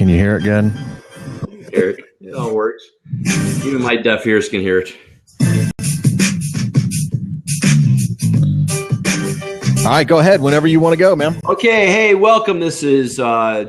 Can you hear it good? Hear it. It all works. Even my deaf ears can hear it. All right, go ahead whenever you want to go, man. Okay, hey, welcome. This is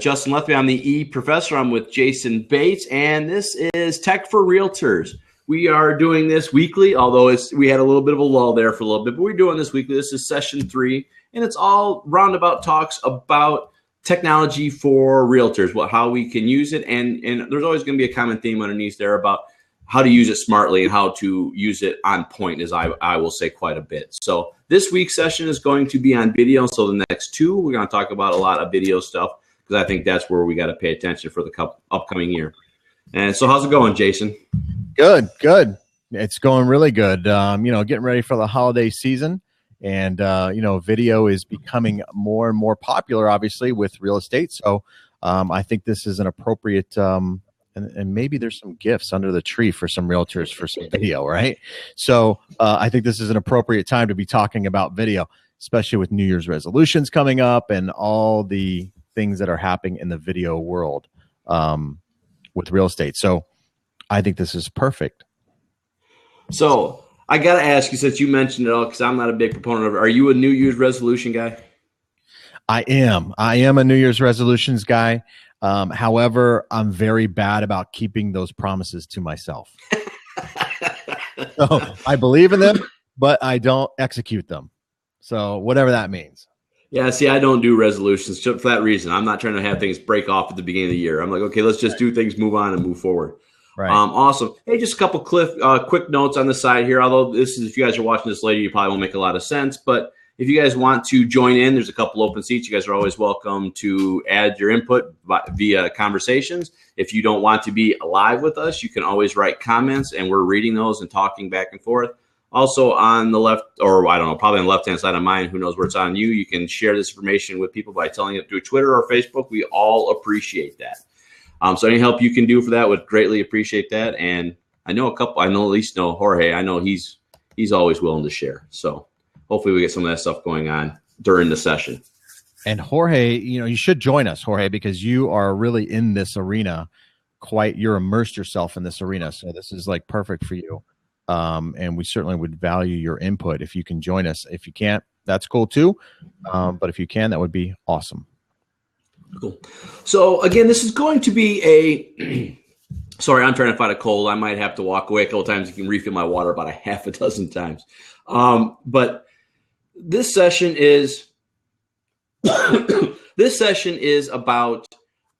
Justin Lethby. I'm the E Professor. I'm with Jason Bates, and this is Tech for Realtors. We are doing this weekly, although we had a little bit of a lull there for a little bit, but we're doing this weekly. This is session 3, and it's all roundabout talks about technology for realtors, how we can use it, and there's always going to be a common theme underneath there about how to use it smartly and how to use it on point, as I will say quite a bit. So this week's session is going to be on video. So the next 2, we're going to talk about a lot of video stuff because I think that's where we got to pay attention for the upcoming year. And so how's it going, Jason? Good. It's going really good. Getting ready for the holiday season. And, video is becoming more and more popular, obviously, with real estate. So I think this is an appropriate and maybe there's some gifts under the tree for some realtors for some video, right? So I think this is an appropriate time to be talking about video, especially with New Year's resolutions coming up and all the things that are happening in the video world with real estate. So I think this is perfect. So I got to ask you, since you mentioned it all, because I'm not a big proponent of it, are you a New Year's resolution guy? I am a New Year's resolutions guy. However, I'm very bad about keeping those promises to myself. So I believe in them, but I don't execute them. So whatever that means. Yeah, see, I don't do resolutions for that reason. I'm not trying to have things break off at the beginning of the year. I'm like, okay, let's just do things, move on, and move forward. Right. Awesome. Hey, just a couple quick notes on the side here. Although if you guys are watching this later, you probably won't make a lot of sense. But if you guys want to join in, there's a couple open seats. You guys are always welcome to add your input via conversations. If you don't want to be live with us, you can always write comments, and we're reading those and talking back and forth. Also on the left, or I don't know, probably on the left-hand side of mine, who knows where it's on you can share this information with people by telling it through Twitter or Facebook. We all appreciate that. So any help you can do for that would greatly appreciate that. And I at least know Jorge. I know he's always willing to share. So hopefully we get some of that stuff going on during the session. And Jorge, you should join us, Jorge, because you are really in this arena. You're immersed yourself in this arena. So this is like perfect for you. And we certainly would value your input if you can join us. If you can't, that's cool too. But if you can, that would be awesome. Cool. So again, this is going to be sorry, I'm trying to fight a cold. I might have to walk away a couple times. You can refill my water about a half a dozen times. But this session is about there's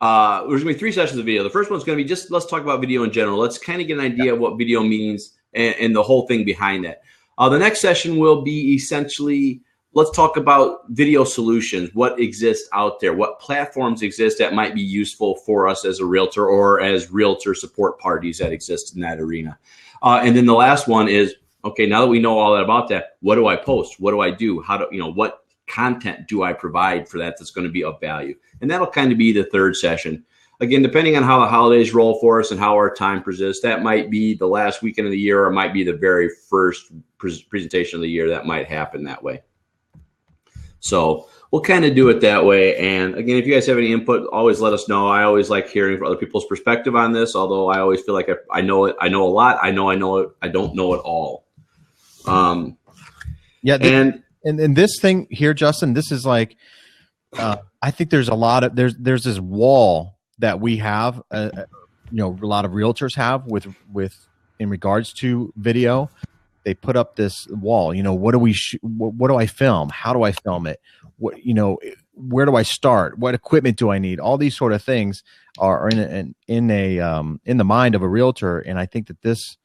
going to be 3 sessions of video. The first one's going to be just let's talk about video in general. Let's kind of get an idea of what video means and the whole thing behind that. The next session will be essentially let's talk about video solutions, what exists out there, what platforms exist that might be useful for us as a realtor or as realtor support parties that exist in that arena. And then the last one is, okay, now that we know all that about that, what do I post? What do I do? What content do I provide for that's going to be of value? And that'll kind of be the third session. Again, depending on how the holidays roll for us and how our time persists, that might be the last weekend of the year or it might be the very first presentation of the year that might happen that way. So we'll kind of do it that way. And again, if you guys have any input, always let us know. I always like hearing from other people's perspective on this, although I always feel like I know it. I know a lot. I know it. I don't know it all. And this thing here, Justin, this is like, I think there's a lot of, there's this wall that we have, a lot of realtors have with in regards to video. They put up this wall, what do I film? How do I film it? Where do I start? What equipment do I need? All these sort of things are in the mind of a realtor. And I think that this,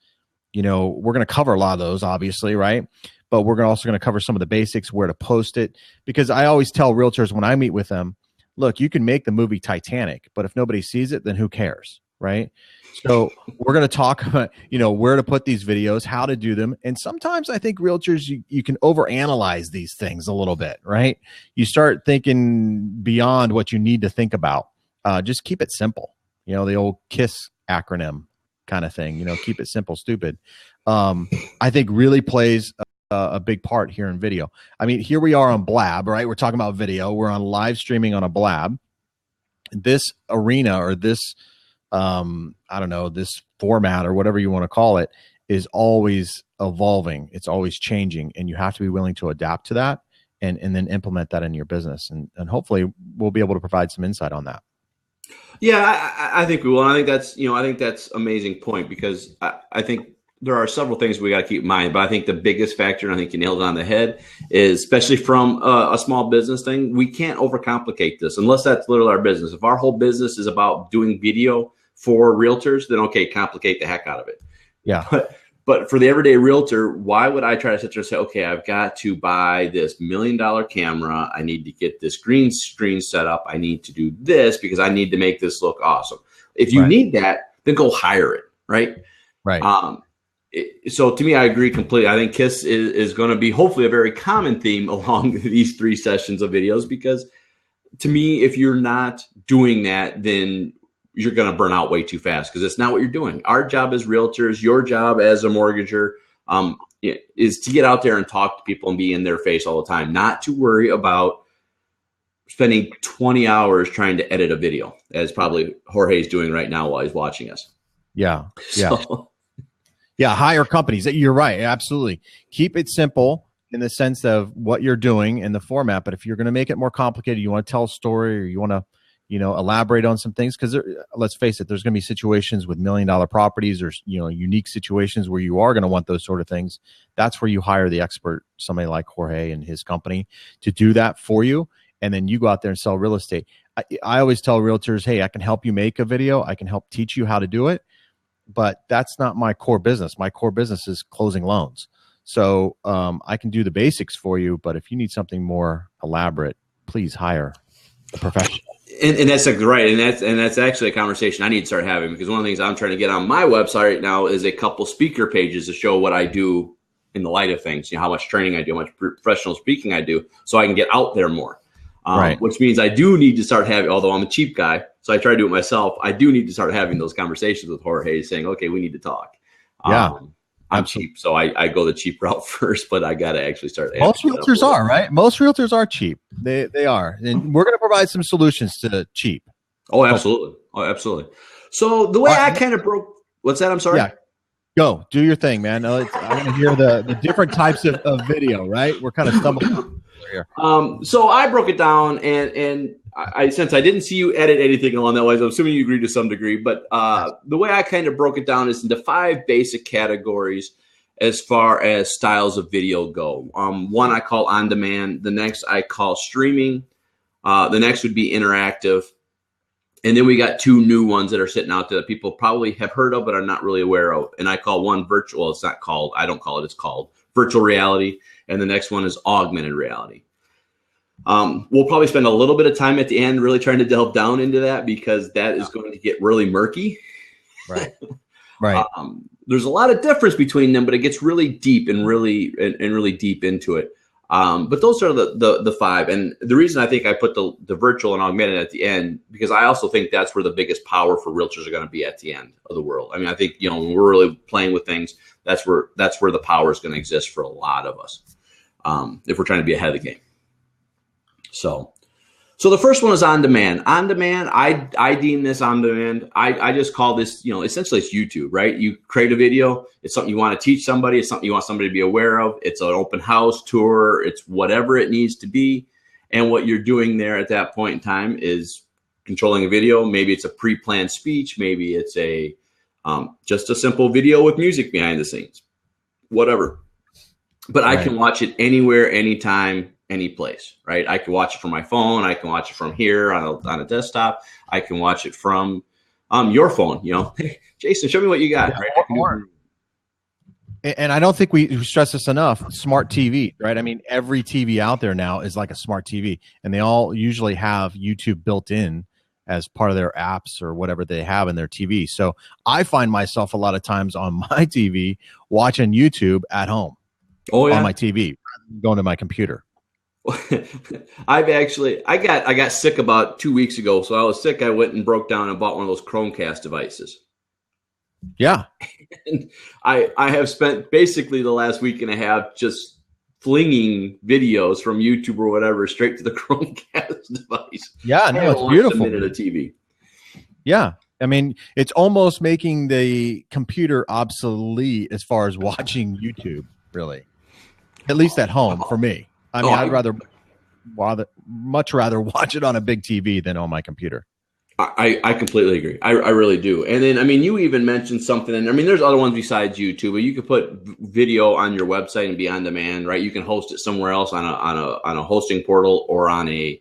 we're going to cover a lot of those, obviously, right? But we're also going to cover some of the basics, where to post it. Because I always tell realtors when I meet with them, look, you can make the movie Titanic, but if nobody sees it, then who cares, right? So we're going to talk about, where to put these videos, how to do them. And sometimes I think realtors, you can overanalyze these things a little bit, right? You start thinking beyond what you need to think about. Just keep it simple. The old KISS acronym kind of thing, keep it simple, stupid. I think really plays a big part here in video. I mean, here we are on Blab, right? We're talking about video. We're on live streaming on a Blab. this arena or this, I don't know, this format or whatever you want to call it is always evolving. It's always changing, and you have to be willing to adapt to that and then implement that in your business. And hopefully we'll be able to provide some insight on that. Yeah, I think we will. And I think that's amazing point, because I think there are several things we got to keep in mind, but I think the biggest factor, and I think you nailed it on the head, is especially from a small business thing, we can't overcomplicate this unless that's literally our business. If our whole business is about doing video for realtors, then okay, complicate the heck out of it. Yeah. But for the everyday realtor, why would I try to sit there and say, okay, I've got to buy this $1 million camera. I need to get this green screen set up. I need to do this because I need to make this look awesome. If you need that, then go hire it. Right. Right. So to me, I agree completely. I think KISS is going to be hopefully a very common theme along these 3 sessions of videos, because to me, if you're not doing that, then you're going to burn out way too fast, because it's not what you're doing. Our job as realtors, your job as a mortgager, is to get out there and talk to people and be in their face all the time, not to worry about spending 20 hours trying to edit a video, as probably Jorge is doing right now while he's watching us. Yeah. Yeah. Yeah. Hire companies. You're right. Absolutely. Keep it simple in the sense of what you're doing in the format. But if you're going to make it more complicated, you want to tell a story, or you want to, elaborate on some things, because let's face it, there's going to be situations with $1 million properties, or, unique situations where you are going to want those sort of things. That's where you hire the expert, somebody like Jorge and his company, to do that for you. And then you go out there and sell real estate. I always tell realtors, hey, I can help you make a video. I can help teach you how to do it. But that's not my core business. My core business is closing loans. So I can do the basics for you. But if you need something more elaborate, please hire a professional. And that's like, right. And that's actually a conversation I need to start having, because one of the things I'm trying to get on my website right now is a couple speaker pages to show what I do in the light of things, how much training I do, how much professional speaking I do, so I can get out there more. Right. Which means I do need to start having, although I'm a cheap guy, so I try to do it myself, I do need to start having those conversations with Jorge, saying, okay, we need to talk. Yeah. I'm cheap, so I go the cheap route first, but I got to actually start. Most realtors are, right? Most realtors are cheap. They are. And we're going to provide some solutions to cheap. Oh, absolutely. Oh, absolutely. So the way I kind of broke, what's that? I'm sorry. Yeah. Go do your thing, man. I want to hear the different types of video, right? We're kind of stumbling here. So I broke it down, and I since I didn't see you edit anything along that way, I'm assuming you agree to some degree, but the way I kind of broke it down is into 5 basic categories as far as styles of video go. One I call on demand. The next I call streaming. The next would be interactive. And then we got 2 new ones that are sitting out there that people probably have heard of but are not really aware of. And I call one virtual. It's not called, I don't call it, it's called virtual reality. And the next one is augmented reality. We'll probably spend a little bit of time at the end really trying to delve down into that, because that is going to get really murky. Right. Right. There's a lot of difference between them, but it gets really deep and really deep into it. But those are the 5. And the reason I think I put the virtual and augmented at the end, because I also think that's where the biggest power for realtors are going to be at the end of the world. I mean, I think, when we're really playing with things, that's where the power is going to exist for a lot of us, if we're trying to be ahead of the game. So the first one is on demand. On demand, I deem this on demand. I just call this, essentially it's YouTube, right? You create a video. It's something you want to teach somebody. It's something you want somebody to be aware of. It's an open house tour. It's whatever it needs to be. And what you're doing there at that point in time is controlling a video. Maybe it's a pre-planned speech. Maybe it's just a simple video with music behind the scenes, whatever. But right. I can watch it anywhere, anytime, any place, right? I can watch it from my phone. I can watch it from here on a desktop. I can watch it from your phone. Jason, show me what you got. Yeah, right? And I don't think we stress this enough. Smart TV, right? I mean, every TV out there now is like a smart TV, and they all usually have YouTube built in as part of their apps or whatever they have in their TV. So I find myself a lot of times on my TV watching YouTube at home. Oh, yeah. On my TV, going to my computer. I got sick about 2 weeks ago. So I was sick. I went and broke down and bought one of those Chromecast devices. Yeah. And I have spent basically the last week and a half just flinging videos from YouTube or whatever straight to the Chromecast device. Yeah, no, it's beautiful. A minute of TV. Yeah. I mean, it's almost making the computer obsolete as far as watching YouTube, really. At least at home for me. I mean, I'd much rather watch it on a big TV than on my computer. I completely agree. I really do. And then, I mean, you even mentioned something, and I mean, there's other ones besides YouTube, but you could put video on your website and be on demand, right? You can host it somewhere else on a hosting portal or on an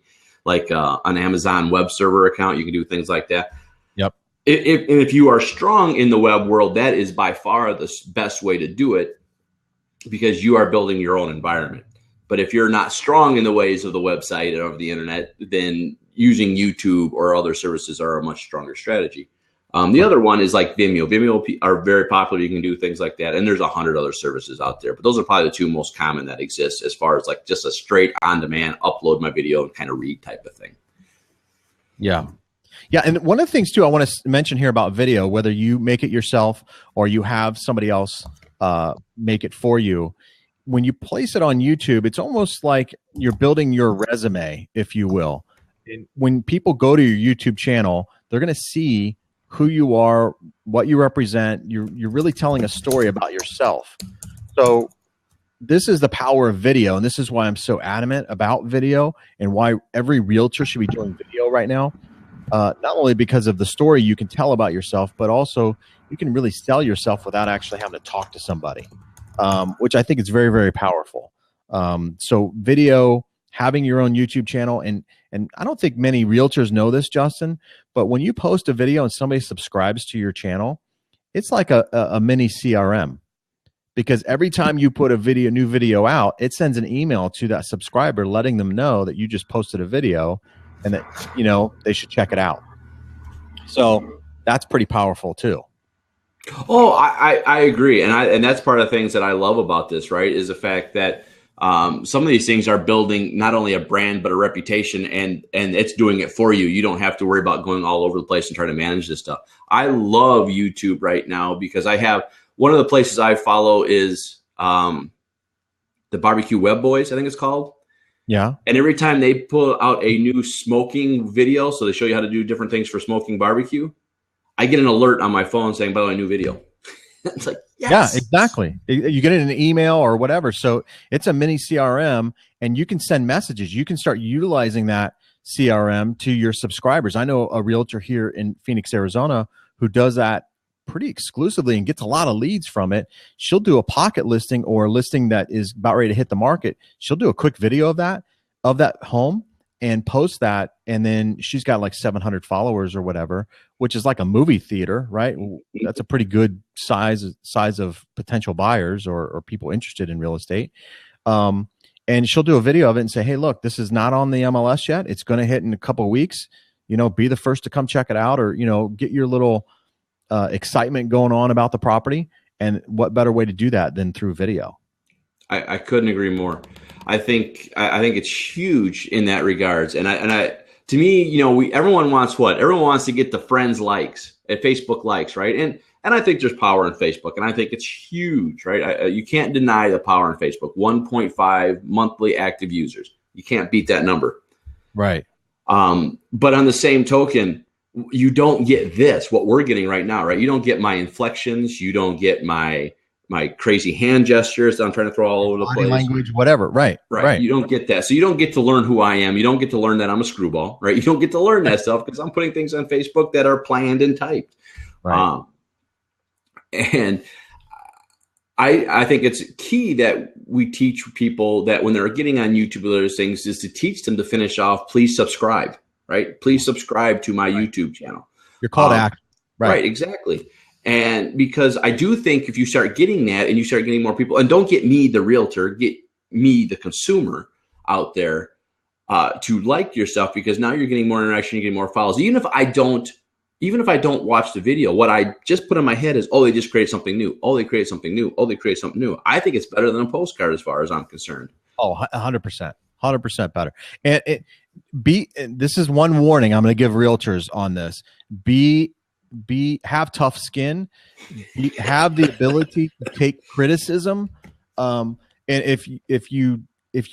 Amazon web server account. You can do things like that. Yep. If you are strong in the web world, that is by far the best way to do it because you are building your own environment. But if you're not strong in the ways of the website and of the internet, then using YouTube or other services are a much stronger strategy. The other one is like Vimeo. Vimeo are very popular. You can do things like that. And there's 100 other services out there. But those are probably the two most common that exist as far as like just a straight on-demand, upload my video and kind of read type of thing. Yeah. Yeah. And one of the things, too, I want to mention here about video, whether you make it yourself or you have somebody else make it for you, when you place it on YouTube, it's almost like you're building your resume, if you will. And when people go to your YouTube channel, they're going to see who you are, what you represent. You're really telling a story about yourself. So this is the power of video, and this is why I'm so adamant about video and why every realtor should be doing video right now. Not only because of the story you can tell about yourself, but also you can really sell yourself without actually having to talk to somebody, which I think is very, very powerful. So video, having your own YouTube channel, and I don't think many realtors know this, Justin, but when you post a video and somebody subscribes to your channel, it's like a mini CRM, because every time you put a new video out, it sends an email to that subscriber letting them know that you just posted a video and that, they should check it out. So that's pretty powerful too. Oh, I agree. And that's part of the things that I love about this, right, is the fact that some of these things are building not only a brand, but a reputation, and it's doing it for you. You don't have to worry about going all over the place and trying to manage this stuff. I love YouTube right now because I have one of the places I follow is the Barbecue Web Boys, I think it's called. Yeah. And every time they pull out a new smoking video, so they show you how to do different things for smoking barbecue, I get an alert on my phone saying, by the way, new video. It's like, yes. Yeah, exactly. You get it in an email or whatever. So it's a mini CRM, and you can send messages. You can start utilizing that CRM to your subscribers. I know a realtor here in Phoenix, Arizona, who does that pretty exclusively and gets a lot of leads from it. She'll do a pocket listing or a listing that is about ready to hit the market. She'll do a quick video of that home and post that. And then she's got like 700 followers or whatever, which is like a movie theater, right? That's a pretty good size of potential buyers or people interested in real estate. And she'll do a video of it and say, hey, look, this is not on the MLS yet. It's going to hit in a couple of weeks. Be the first to come check it out, or, get your little excitement going on about the property. And what better way to do that than through video? I couldn't agree more. I think it's huge in that regards. And I to me, everyone wants what? Everyone wants to get the friends likes at Facebook likes, right? And I think there's power in Facebook, and I think it's huge, right? You can't deny the power in Facebook. 1.5 monthly active users. You can't beat that number. Right. But on the same token, you don't get this, what we're getting right now, right? You don't get my inflections. You don't get my crazy hand gestures that I'm trying to throw all over the place. Language, whatever. Right. You don't get that. So you don't get to learn who I am. You don't get to learn that I'm a screwball, right? You don't get to learn that stuff because I'm putting things on Facebook that are planned and typed. Right. And I think it's key that we teach people that when they're getting on YouTube or those things is to teach them to finish off, please subscribe, right? Please subscribe to my YouTube channel. Your call to action. Right, exactly. And because I do think if you start getting that and you start getting more people, and don't get me, the realtor, get me, the consumer out there to like your stuff, because now you're getting more interaction, you're getting more follows. Even if I don't watch the video, what I just put in my head is, oh, they just created something new. Oh, they created something new. Oh, they created something new. I think it's better than a postcard as far as I'm concerned. Oh, 100%. 100% better. And this is one warning I'm going to give realtors on this. Have tough skin, have the ability to take criticism. And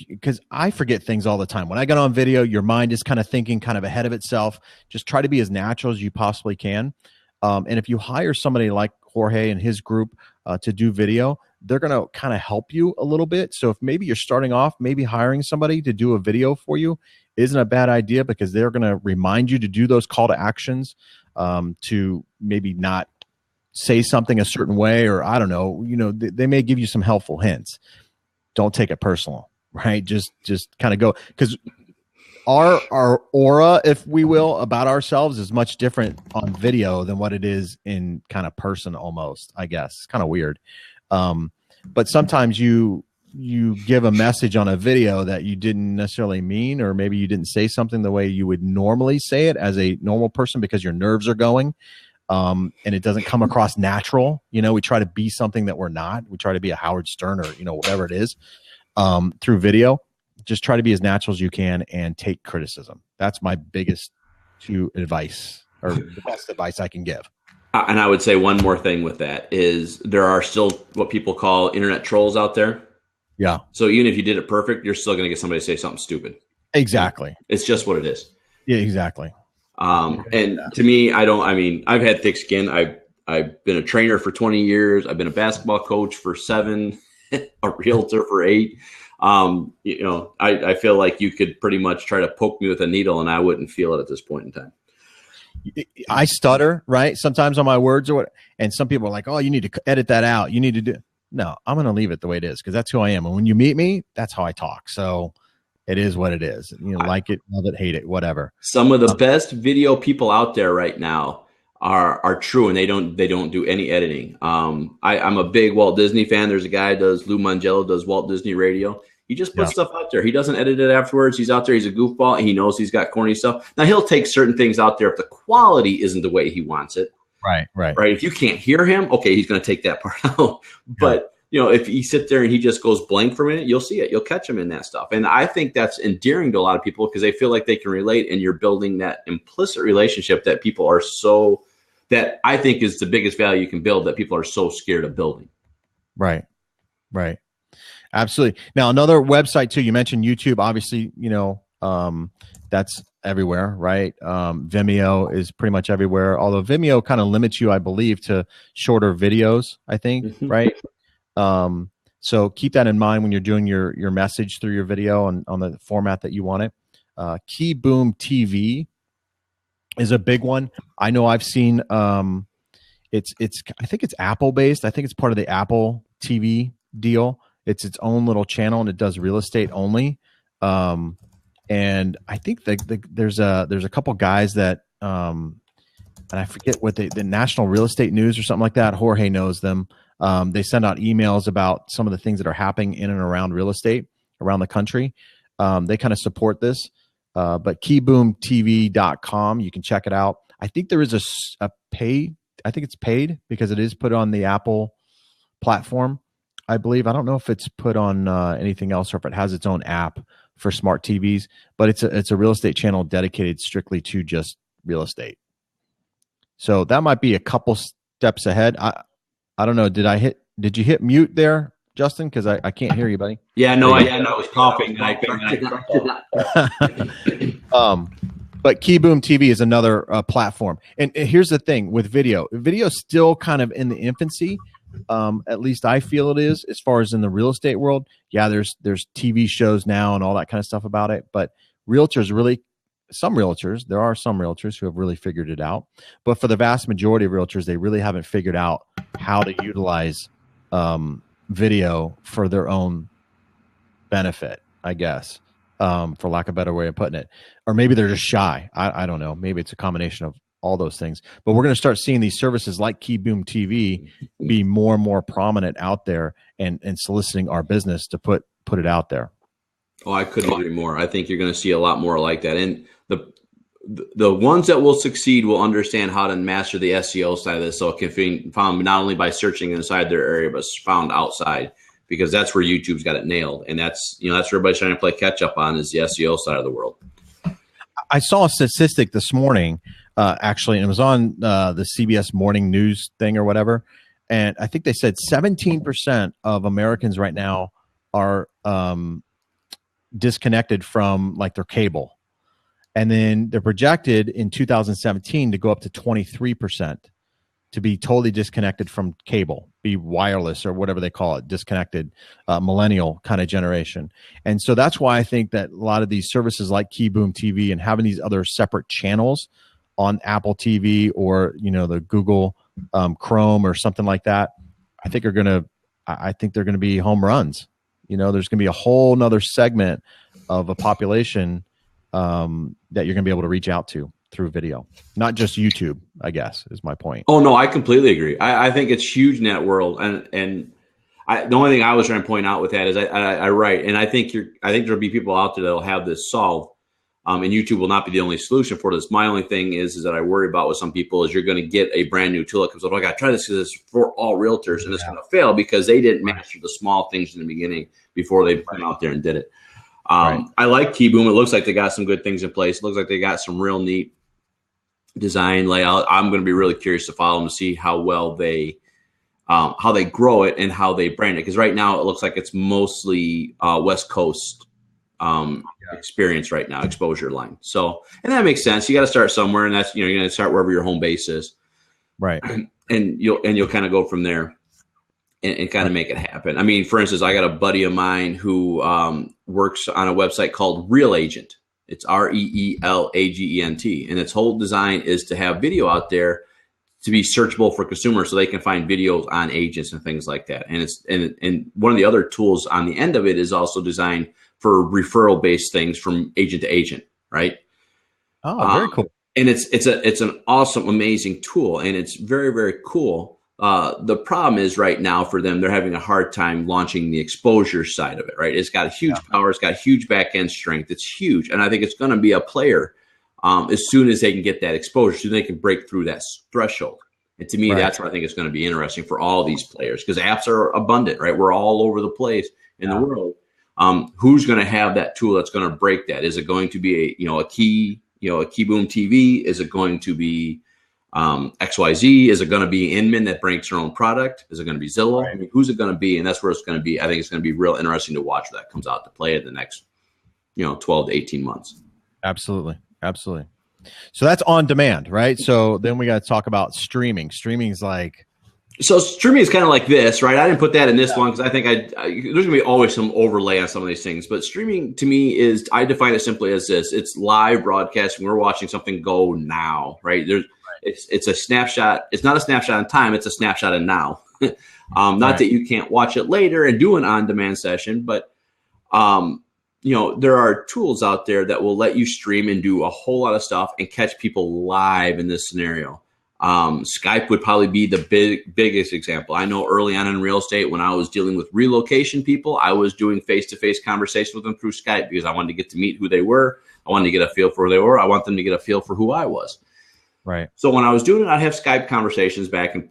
because I forget things all the time. When I get on video, your mind is kind of thinking kind of ahead of itself. Just try to be as natural as you possibly can. And if you hire somebody like Jorge and his group to do video, they're going to kind of help you a little bit. So if maybe you're starting off, maybe hiring somebody to do a video for you isn't a bad idea, because they're going to remind you to do those call to actions, to maybe not say something a certain way, or I don't know, they may give you some helpful hints. Don't take it personal, right? Just kind of go, because our aura, if we will, about ourselves is much different on video than what it is in kind of person almost, I guess. It's kind of weird. But sometimes you give a message on a video that you didn't necessarily mean, or maybe you didn't say something the way you would normally say it as a normal person because your nerves are going, and it doesn't come across natural. We try to be something that we're not. We try to be a Howard Stern or, whatever it is, through video. Just try to be as natural as you can and take criticism. That's my biggest advice, or the best advice I can give. And I would say one more thing with that is there are still what people call internet trolls out there. Yeah. So even if you did it perfect, you're still going to get somebody to say something stupid. Exactly. It's just what it is. Yeah, exactly. And to me, I've had thick skin. I've been a trainer for 20 years. I've been a basketball coach for 7, a realtor for 8. I feel like you could pretty much try to poke me with a needle and I wouldn't feel it at this point in time. I stutter, right? Sometimes on my words or what, and some people are like, "Oh, you need to edit that out. You need to do." No, I'm going to leave it the way it is, because that's who I am. And when you meet me, that's how I talk. So it is what it is. Like it, love it, hate it, whatever. Some of the best video people out there right now are true, and they don't do any editing. I'm a big Walt Disney fan. There's a guy Lou Mangello does Walt Disney Radio. He just puts stuff out there. He doesn't edit it afterwards. He's out there. He's a goofball, and he knows he's got corny stuff. Now, he'll take certain things out there if the quality isn't the way he wants it. Right. If you can't hear him, okay, he's going to take that part out. But, if he sits there and he just goes blank for a minute, you'll see it. You'll catch him in that stuff. And I think that's endearing to a lot of people because they feel like they can relate, and you're building that implicit relationship that people are that I think is the biggest value you can build, that people are so scared of building. Right. Absolutely. Now, another website too, you mentioned YouTube, obviously, that's everywhere, right? Vimeo is pretty much everywhere. Although Vimeo kind of limits you, I believe, to shorter videos, I think, right? So keep that in mind when you're doing your message through your video and on the format that you want it. Keyboom TV is a big one. I know I've seen, I think it's Apple based. I think it's part of the Apple TV deal. It's its own little channel, and it does real estate only. And I think there's a couple guys that, and I forget what the National Real Estate News or something like that. Jorge knows them. They send out emails about some of the things that are happening in and around real estate around the country. They kind of support this, but keyboomtv.com, you can check it out. I think there is a paid, I think it's paid because it is put on the Apple platform, I believe. I don't know if it's put on anything else or if it has its own app for smart TVs, but it's a real estate channel dedicated strictly to just real estate. So that might be a couple steps ahead. I don't know. Did you hit mute there, Justin? Because I can't hear you, buddy. Yeah, no, I was coughing. But Keyboom TV is another platform. And here's the thing with video. Video is still kind of in the infancy. At least I feel it is, as far as in the real estate world. Yeah, there's TV shows now and all that kind of stuff about it. But there are some realtors who have really figured it out. But for the vast majority of realtors, they really haven't figured out how to utilize video for their own benefit, I guess, for lack of a better way of putting it. Or maybe they're just shy. I don't know. Maybe it's a combination of all those things. But we're going to start seeing these services like Keyboom TV be more and more prominent out there and soliciting our business to put it out there. Oh, I couldn't agree more. I think you're going to see a lot more like that. And the ones that will succeed will understand how to master the SEO side of this, so it can be found not only by searching inside their area, but found outside, because that's where YouTube's got it nailed. And that's where everybody's trying to play catch up on, is the SEO side of the world. I saw a statistic this morning, actually, and it was on the CBS morning news thing or whatever. And I think they said 17% of Americans right now are disconnected from like their cable. And then they're projected in 2017 to go up to 23% to be totally disconnected from cable, be wireless or whatever they call it, disconnected, millennial kind of generation. And so that's why I think that a lot of these services like KeyBoom TV and having these other separate channels on Apple TV or, the Google Chrome or something like that, I think they're going to be home runs. There's going to be a whole nother segment of a population that you're going to be able to reach out to through video, not just YouTube, I guess is my point. Oh no, I completely agree. I think it's huge in that world. And the only thing I was trying to point out with that is I write, and I think there'll be people out there that'll have this solved. And YouTube will not be the only solution for this. My only thing is that I worry about with some people is you're going to get a brand new tool that comes up. I got to try this because it's for all realtors, and it's going to fail because they didn't master the small things in the beginning before they went out there and did it. I like KeyBoom. It looks like they got some good things in place. It looks like they got some real neat design layout. I'm going to be really curious to follow them to see how well they grow it and how they brand it. Because right now it looks like it's mostly West Coast experience right now, exposure line. So, and that makes sense. You got to start somewhere, and that's you're going to start wherever your home base is, right? And you'll kind of go from there and kind of make it happen. I mean, for instance, I got a buddy of mine who works on a website called Real Agent. It's REELAGENT, and its whole design is to have video out there to be searchable for consumers, so they can find videos on agents and things like that. And and one of the other tools on the end of it is also designed for referral based things from agent to agent, right? Oh, very cool. And it's an awesome, amazing tool, and it's very, very cool. The problem is right now for them, they're having a hard time launching the exposure side of it, right? It's got a huge power. It's got huge back end strength. It's huge. And I think it's going to be a player as soon as they can get that exposure, so they can break through that threshold. And to me, that's what I think is going to be interesting for all these players, because apps are abundant, right? We're all over the place in the world. Who's going to have that tool that's going to break that? Is it going to be a KeyBoom TV? Is it going to be XYZ? Is it going to be Inman that brings their own product? Is it going to be Zillow? Right. I mean, who's it going to be? And that's where it's going to be. I think it's going to be real interesting to watch that comes out to play in the next, 12 to 18 months. Absolutely. Absolutely. So that's on demand, right? So then we got to talk about streaming. Streaming is like. So streaming is kind of like this, right? I didn't put that in this one because I think there's going to be always some overlay on some of these things. But streaming to me is, I define it simply as this: it's live broadcasting. We're watching something go now, right? It's a snapshot. It's not a snapshot in time. It's a snapshot in now. Not that you can't watch it later and do an on-demand session, but there are tools out there that will let you stream and do a whole lot of stuff and catch people live in this scenario. Skype would probably be the biggest example. I know early on in real estate, when I was dealing with relocation people, I was doing face-to-face conversations with them through Skype because I wanted to get to meet who they were. I wanted to get a feel for who they were. I want them to get a feel for who I was. Right. So when I was doing it, I'd have Skype conversations back and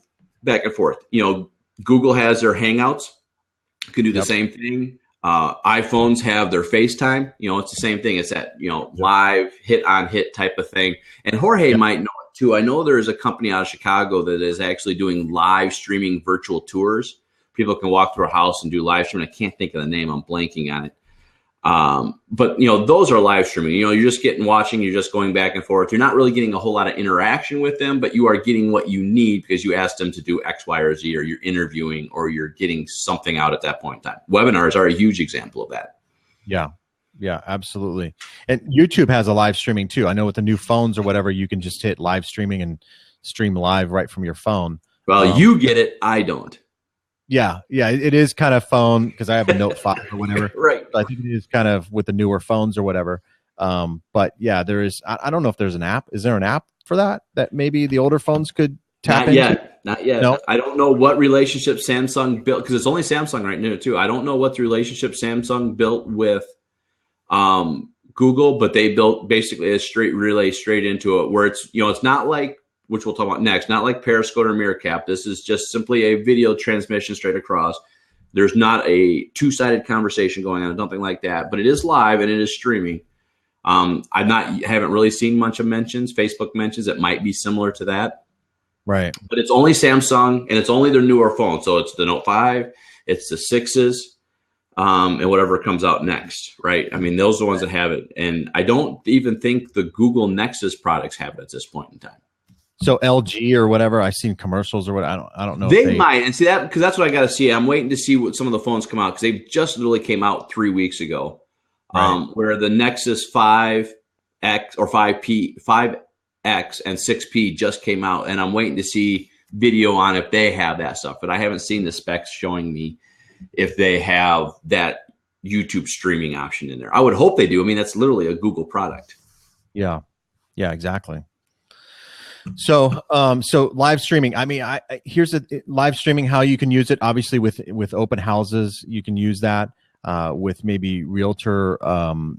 forth. Google has their Hangouts. You can do the same thing. iPhones have their FaceTime. It's the same thing. It's that, live hit on hit type of thing. And Jorge might know it too. I know there is a company out of Chicago that is actually doing live streaming virtual tours. People can walk through a house and do live streaming. I can't think of the name. I'm blanking on it. But those are live streaming. You're just watching, you're just going back and forth. You're not really getting a whole lot of interaction with them, but you are getting what you need because you asked them to do X, Y, or Z, or you're interviewing, or you're getting something out at that point in time. Webinars are a huge example of that. Yeah. Yeah, absolutely. And YouTube has a live streaming too. I know with the new phones or whatever, you can just hit live streaming and stream live right from your phone. Well, you get it. I don't. Yeah, it is kind of phone because I have a Note 5 or whatever. Right. So I think it is kind of with the newer phones or whatever. But yeah, there is. I don't know if there's an app. Is there an app for that maybe the older phones could tap into? Not yet. No? I don't know what relationship Samsung built, because it's only Samsung right now too. I don't know what the relationship Samsung built with Google, but they built basically a straight relay straight into it, where it's it's not like, which we'll talk about next, not like Periscope or Meerkat. This is just simply a video transmission straight across. There's not a two-sided conversation going on, nothing like that, but it is live and it is streaming. Haven't really seen much of mentions, Facebook mentions. It might be similar to that. Right. But it's only Samsung, and it's only their newer phone. So it's the Note 5, it's the 6s. and whatever comes out next, right? I mean, those are the ones that have it. And I don't even think the Google Nexus products have it at this point in time. So LG or whatever, I've seen commercials or what. I don't know. They might, and see that, because that's what I got to see. I'm waiting to see what some of the phones come out, because they just literally came out 3 weeks ago, Right. where the Nexus 5X or 5X and 6P just came out, and I'm waiting to see video on if they have that stuff. But I haven't seen the specs showing me if they have that YouTube streaming option in there. I would hope they do. I mean, that's literally a Google product. Yeah, exactly. So, so live streaming. I mean, here's a live streaming, how you can use it. Obviously, with open houses, you can use that. With maybe realtor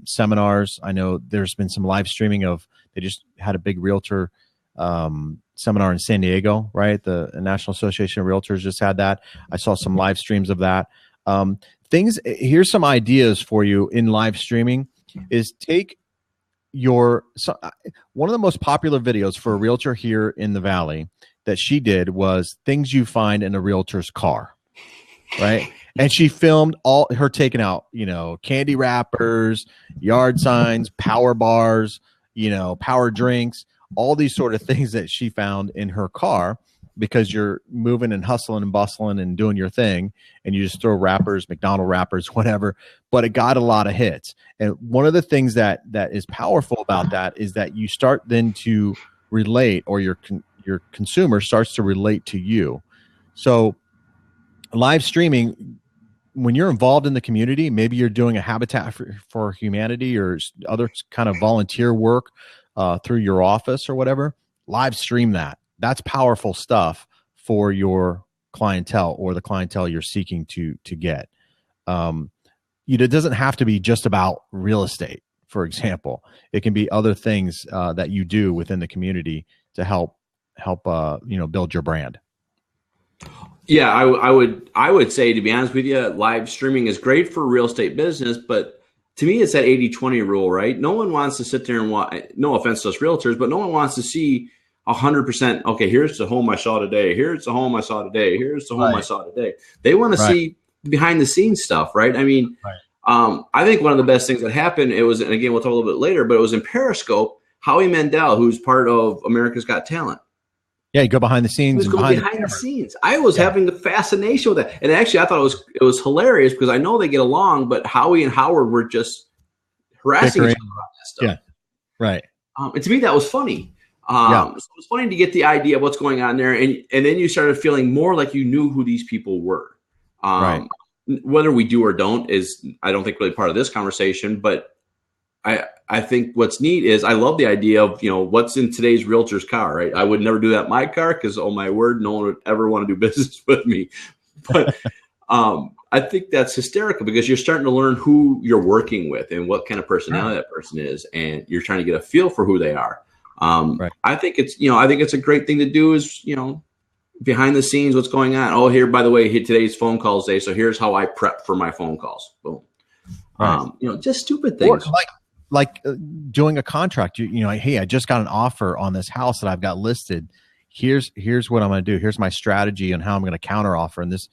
seminars. I know there's been some live streaming of. They just had a big realtor seminar in San Diego, right? The National Association of Realtors just had that. I saw some live streams of that. Here's some ideas for you in live streaming. Is take one of the most popular videos for a realtor here in the Valley that she did was things you find in a realtor's car, right? And she filmed all her taking out, candy wrappers, yard signs, power bars, power drinks, all these sort of things that she found in her car, because you're moving and hustling and bustling and doing your thing, and you just throw wrappers, McDonald wrappers, whatever, but it got a lot of hits. And one of the things that is powerful about that is that you start then to relate, or your consumer starts to relate to you. So live streaming, when you're involved in the community, maybe you're doing a Habitat for Humanity or other kind of volunteer work through your office or whatever, live stream that. That's powerful stuff for your clientele, or the clientele you're seeking to get. It doesn't have to be just about real estate, for example. It can be other things that you do within the community to help build your brand. Yeah, I would say, to be honest with you, live streaming is great for real estate business, but to me, it's that 80-20 rule, right? No one wants to sit there and watch, no offense to us realtors, but no one wants to see 100%. Okay, here's the home I saw today. Here's the home I saw today. Here's the home I saw today. They want to see behind the scenes stuff, right? I mean, I think one of the best things that happened, it was, and again, we'll talk a little bit later, but it was in Periscope, Howie Mandel, who's part of America's Got Talent. Yeah, you go behind the scenes. He was going behind the scenes. I was having a fascination with that. And actually, I thought it was hilarious, because I know they get along, but Howie and Howard were just harassing each other about that stuff. Yeah, right. And to me, that was funny. So it was funny to get the idea of what's going on there. And then you started feeling more like you knew who these people were. Right. Whether we do or don't is, I don't think, really part of this conversation. But I think what's neat is, I love the idea of, what's in today's realtor's car, right? I would never do that in my car, because, oh my word, no one would ever want to do business with me. But I think that's hysterical, because you're starting to learn who you're working with and what kind of personality that person is. And you're trying to get a feel for who they are. I think it's a great thing to do, is, behind the scenes, what's going on. Oh, here, by the way, today's phone calls day. So here's how I prep for my phone calls. Boom. Just stupid things. Or like doing a contract, hey, I just got an offer on this house that I've got listed. Here's what I'm going to do. Here's my strategy and how I'm going to counter offer. And this,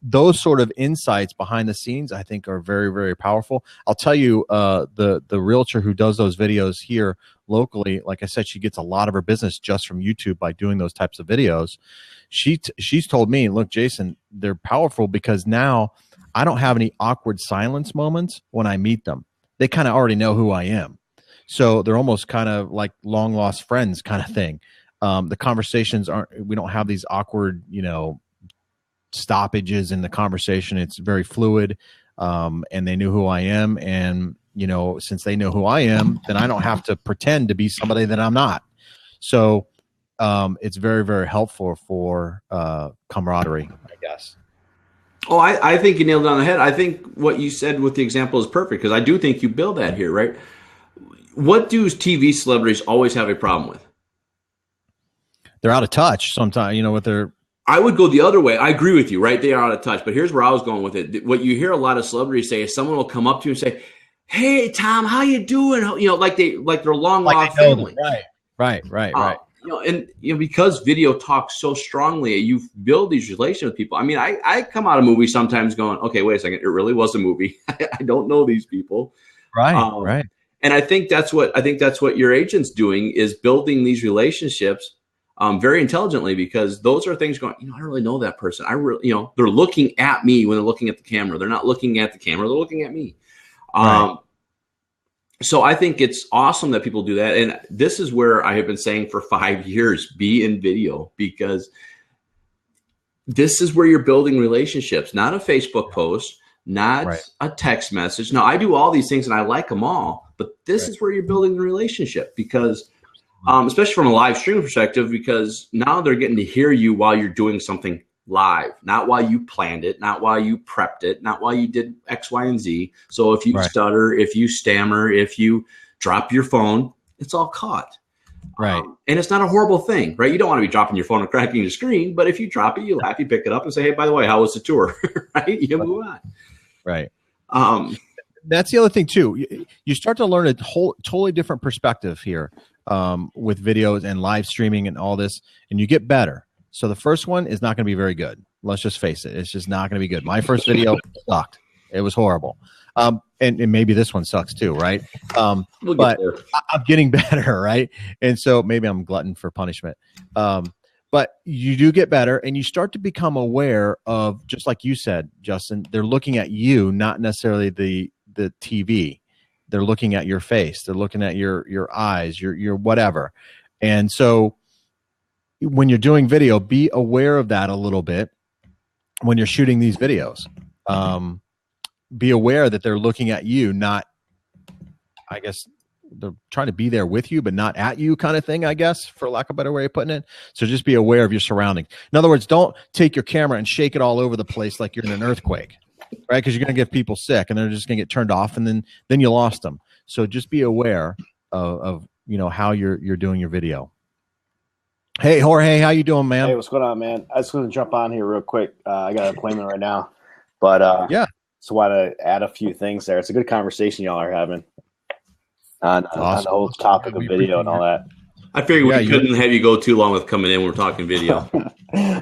those sort of insights behind the scenes, I think, are very, very powerful. I'll tell you, the realtor who does those videos here locally, like I said, she gets a lot of her business just from YouTube by doing those types of videos. She's told me, look, Jason, they're powerful, because now I don't have any awkward silence moments when I meet them. They kind of already know who I am. So they're almost kind of like long lost friends kind of thing. The conversations we don't have these awkward, stoppages in the conversation. It's very fluid. And they knew who I am. And, since they know who I am, then I don't have to pretend to be somebody that I'm not. So it's very, very helpful for camaraderie, I guess. Oh, I think you nailed it on the head. I think what you said with the example is perfect, because I do think you build that here, right? What do TV celebrities always have a problem with? They're out of touch sometimes, with their... I would go the other way. I agree with you, right? They are out of touch. But here's where I was going with it. What you hear a lot of celebrities say is, someone will come up to you and say, "Hey, Tom, how you doing?" Like they're long lost family. Right. and because video talks so strongly, you build these relations with people. I mean, I come out of movies sometimes going, okay, wait a second, it really was a movie. I don't know these people. Right. Right. And I think that's what your agent's doing, is building these relationships very intelligently, because those are things going, I don't really know that person. I really, they're looking at me when they're looking at the camera. They're not looking at the camera. They're looking at me. Right. So I think it's awesome that people do that. And this is where I have been saying for 5 years, be in video, because this is where you're building relationships, not a Facebook post, not a text message. Now, I do all these things and I like them all, but this is where you're building the relationship, because especially from a live streaming perspective, because now they're getting to hear you while you're doing something live, not while you planned it, not while you prepped it, not while you did X, Y, and Z. So if you stutter, if you stammer, if you drop your phone, it's all caught. Right. And it's not a horrible thing, right? You don't want to be dropping your phone and cracking your screen, but if you drop it, you laugh, you pick it up and say, hey, by the way, how was the tour? Right? You move on. Right. That's the other thing too. You start to learn a totally different perspective here with videos and live streaming and all this, and you get better. So the first one is not going to be very good. Let's just face it. It's just not going to be good. My first video sucked. It was horrible. And maybe this one sucks too, right? But I'm getting better, right? And so maybe I'm glutton for punishment. But you do get better, and you start to become aware of, just like you said, Justin, they're looking at you, not necessarily the TV. They're looking at your face. They're looking at your eyes, your whatever. And so when you're doing video, be aware of that a little bit when you're shooting these videos. Be aware that they're looking at you, not, I guess, they're trying to be there with you, but not at you, kind of thing, I guess, for lack of a better way of putting it. So just be aware of your surroundings. In other words, don't take your camera and shake it all over the place like you're in an earthquake, right? Because you're going to get people sick, and they're just going to get turned off, and then you lost them. So just be aware of how you're doing your video. Hey, Jorge, how you doing, man? Hey, what's going on, man? I just want to jump on here real quick. I got an appointment right now, but so want to add a few things there. It's a good conversation y'all are having on the whole topic of video and all that. I figured we couldn't have you go too long with coming in when we're talking video.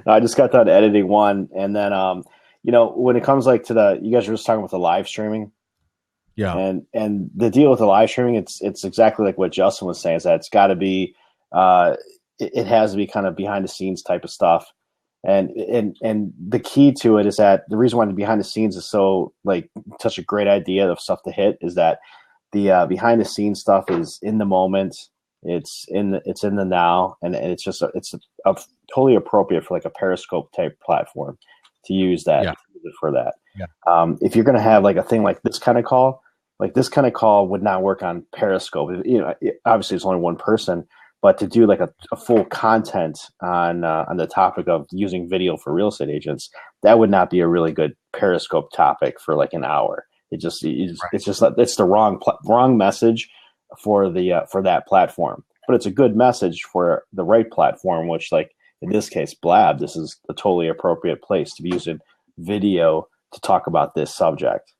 I just got done editing one, and then when it comes like to you guys were just talking about the live streaming. Yeah. And the deal with the live streaming, it's exactly like what Justin was saying, is that it's got to be it has to be kind of behind the scenes type of stuff. And the key to it is that the reason why the behind the scenes is so like such a great idea of stuff to hit is that the behind the scenes stuff is in the moment. It's in the now, and it's just it's totally appropriate for like a Periscope type platform to use that for that. Yeah. If you're going to have like a thing like this kind of call would not work on Periscope. Obviously it's only one person, but to do like a full content on the topic of using video for real estate agents, that would not be a really good Periscope topic for like an hour. It's the wrong message for that platform, but it's a good message for the right platform, which like in this case, Blab, this is a totally appropriate place to be using video to talk about this subject.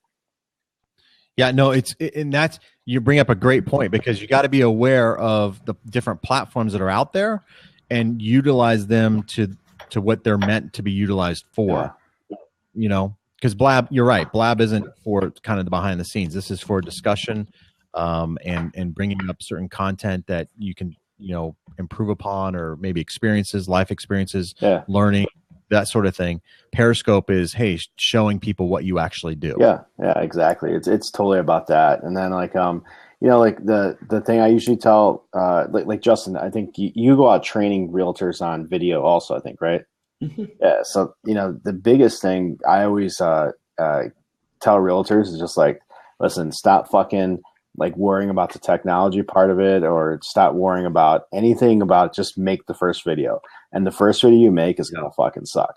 Yeah, no, and that's, you bring up a great point, because you got to be aware of the different platforms that are out there and utilize them to what they're meant to be utilized for. Yeah. Because Blab, you're right, Blab isn't for kind of the behind the scenes. This is for discussion and bringing up certain content that you can improve upon, or maybe life experiences, learning, that sort of thing. Periscope is, hey, showing people what you actually do. Yeah, exactly. It's totally about that. And then like like the thing I usually tell like Justin, I think you go out training realtors on video also, I think, right? Mm-hmm. Yeah. So the biggest thing I always tell realtors is just like, listen, stop fucking like worrying about the technology part of it, or stop worrying about anything about, just make the first video. And the first video you make is going to fucking suck.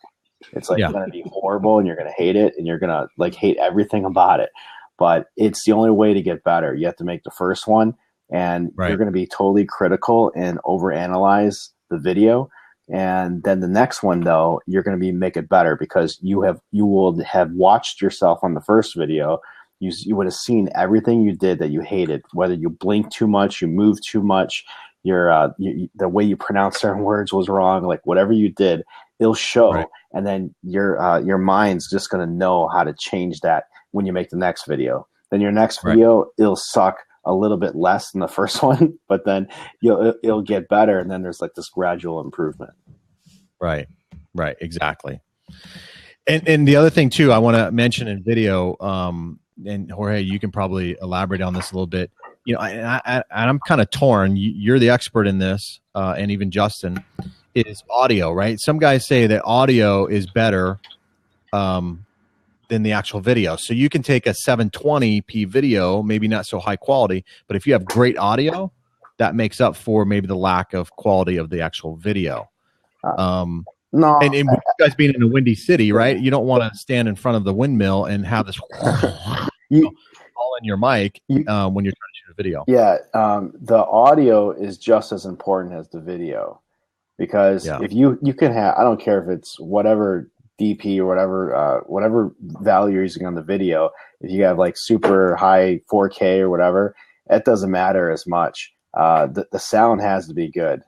It's like going to be horrible, and you're going to hate it, and you're going to like hate everything about it. But it's the only way to get better. You have to make the first one, and you're going to be totally critical and overanalyze the video. And then the next one, though, you're going to make it better, because you will have watched yourself on the first video. You would have seen everything you did that you hated, whether you blinked too much, you moved too much, the way you pronounce certain words was wrong. Like whatever you did, it'll show, Right. and then your mind's just gonna know how to change that when you make the next video. Then your next video, it'll suck a little bit less than the first one, but then it'll get better, and then there's like this gradual improvement. Right, exactly. And the other thing too, I want to mention in video, and Jorge, you can probably elaborate on this a little bit. You know, I'm kind of torn. You're the expert in this, and even Justin, is audio, right? Some guys say that audio is better than the actual video. So you can take a 720p video, maybe not so high quality, but if you have great audio, that makes up for maybe the lack of quality of the actual video. No, and with you guys being in a windy city, right? You don't want to stand in front of the windmill and have this all in your mic when you're trying to shoot a video. Yeah, the audio is just as important as the video, because if you can have, I don't care if it's whatever DP or whatever value you're using on the video. If you have like super high 4K or whatever, it doesn't matter as much. The sound has to be good.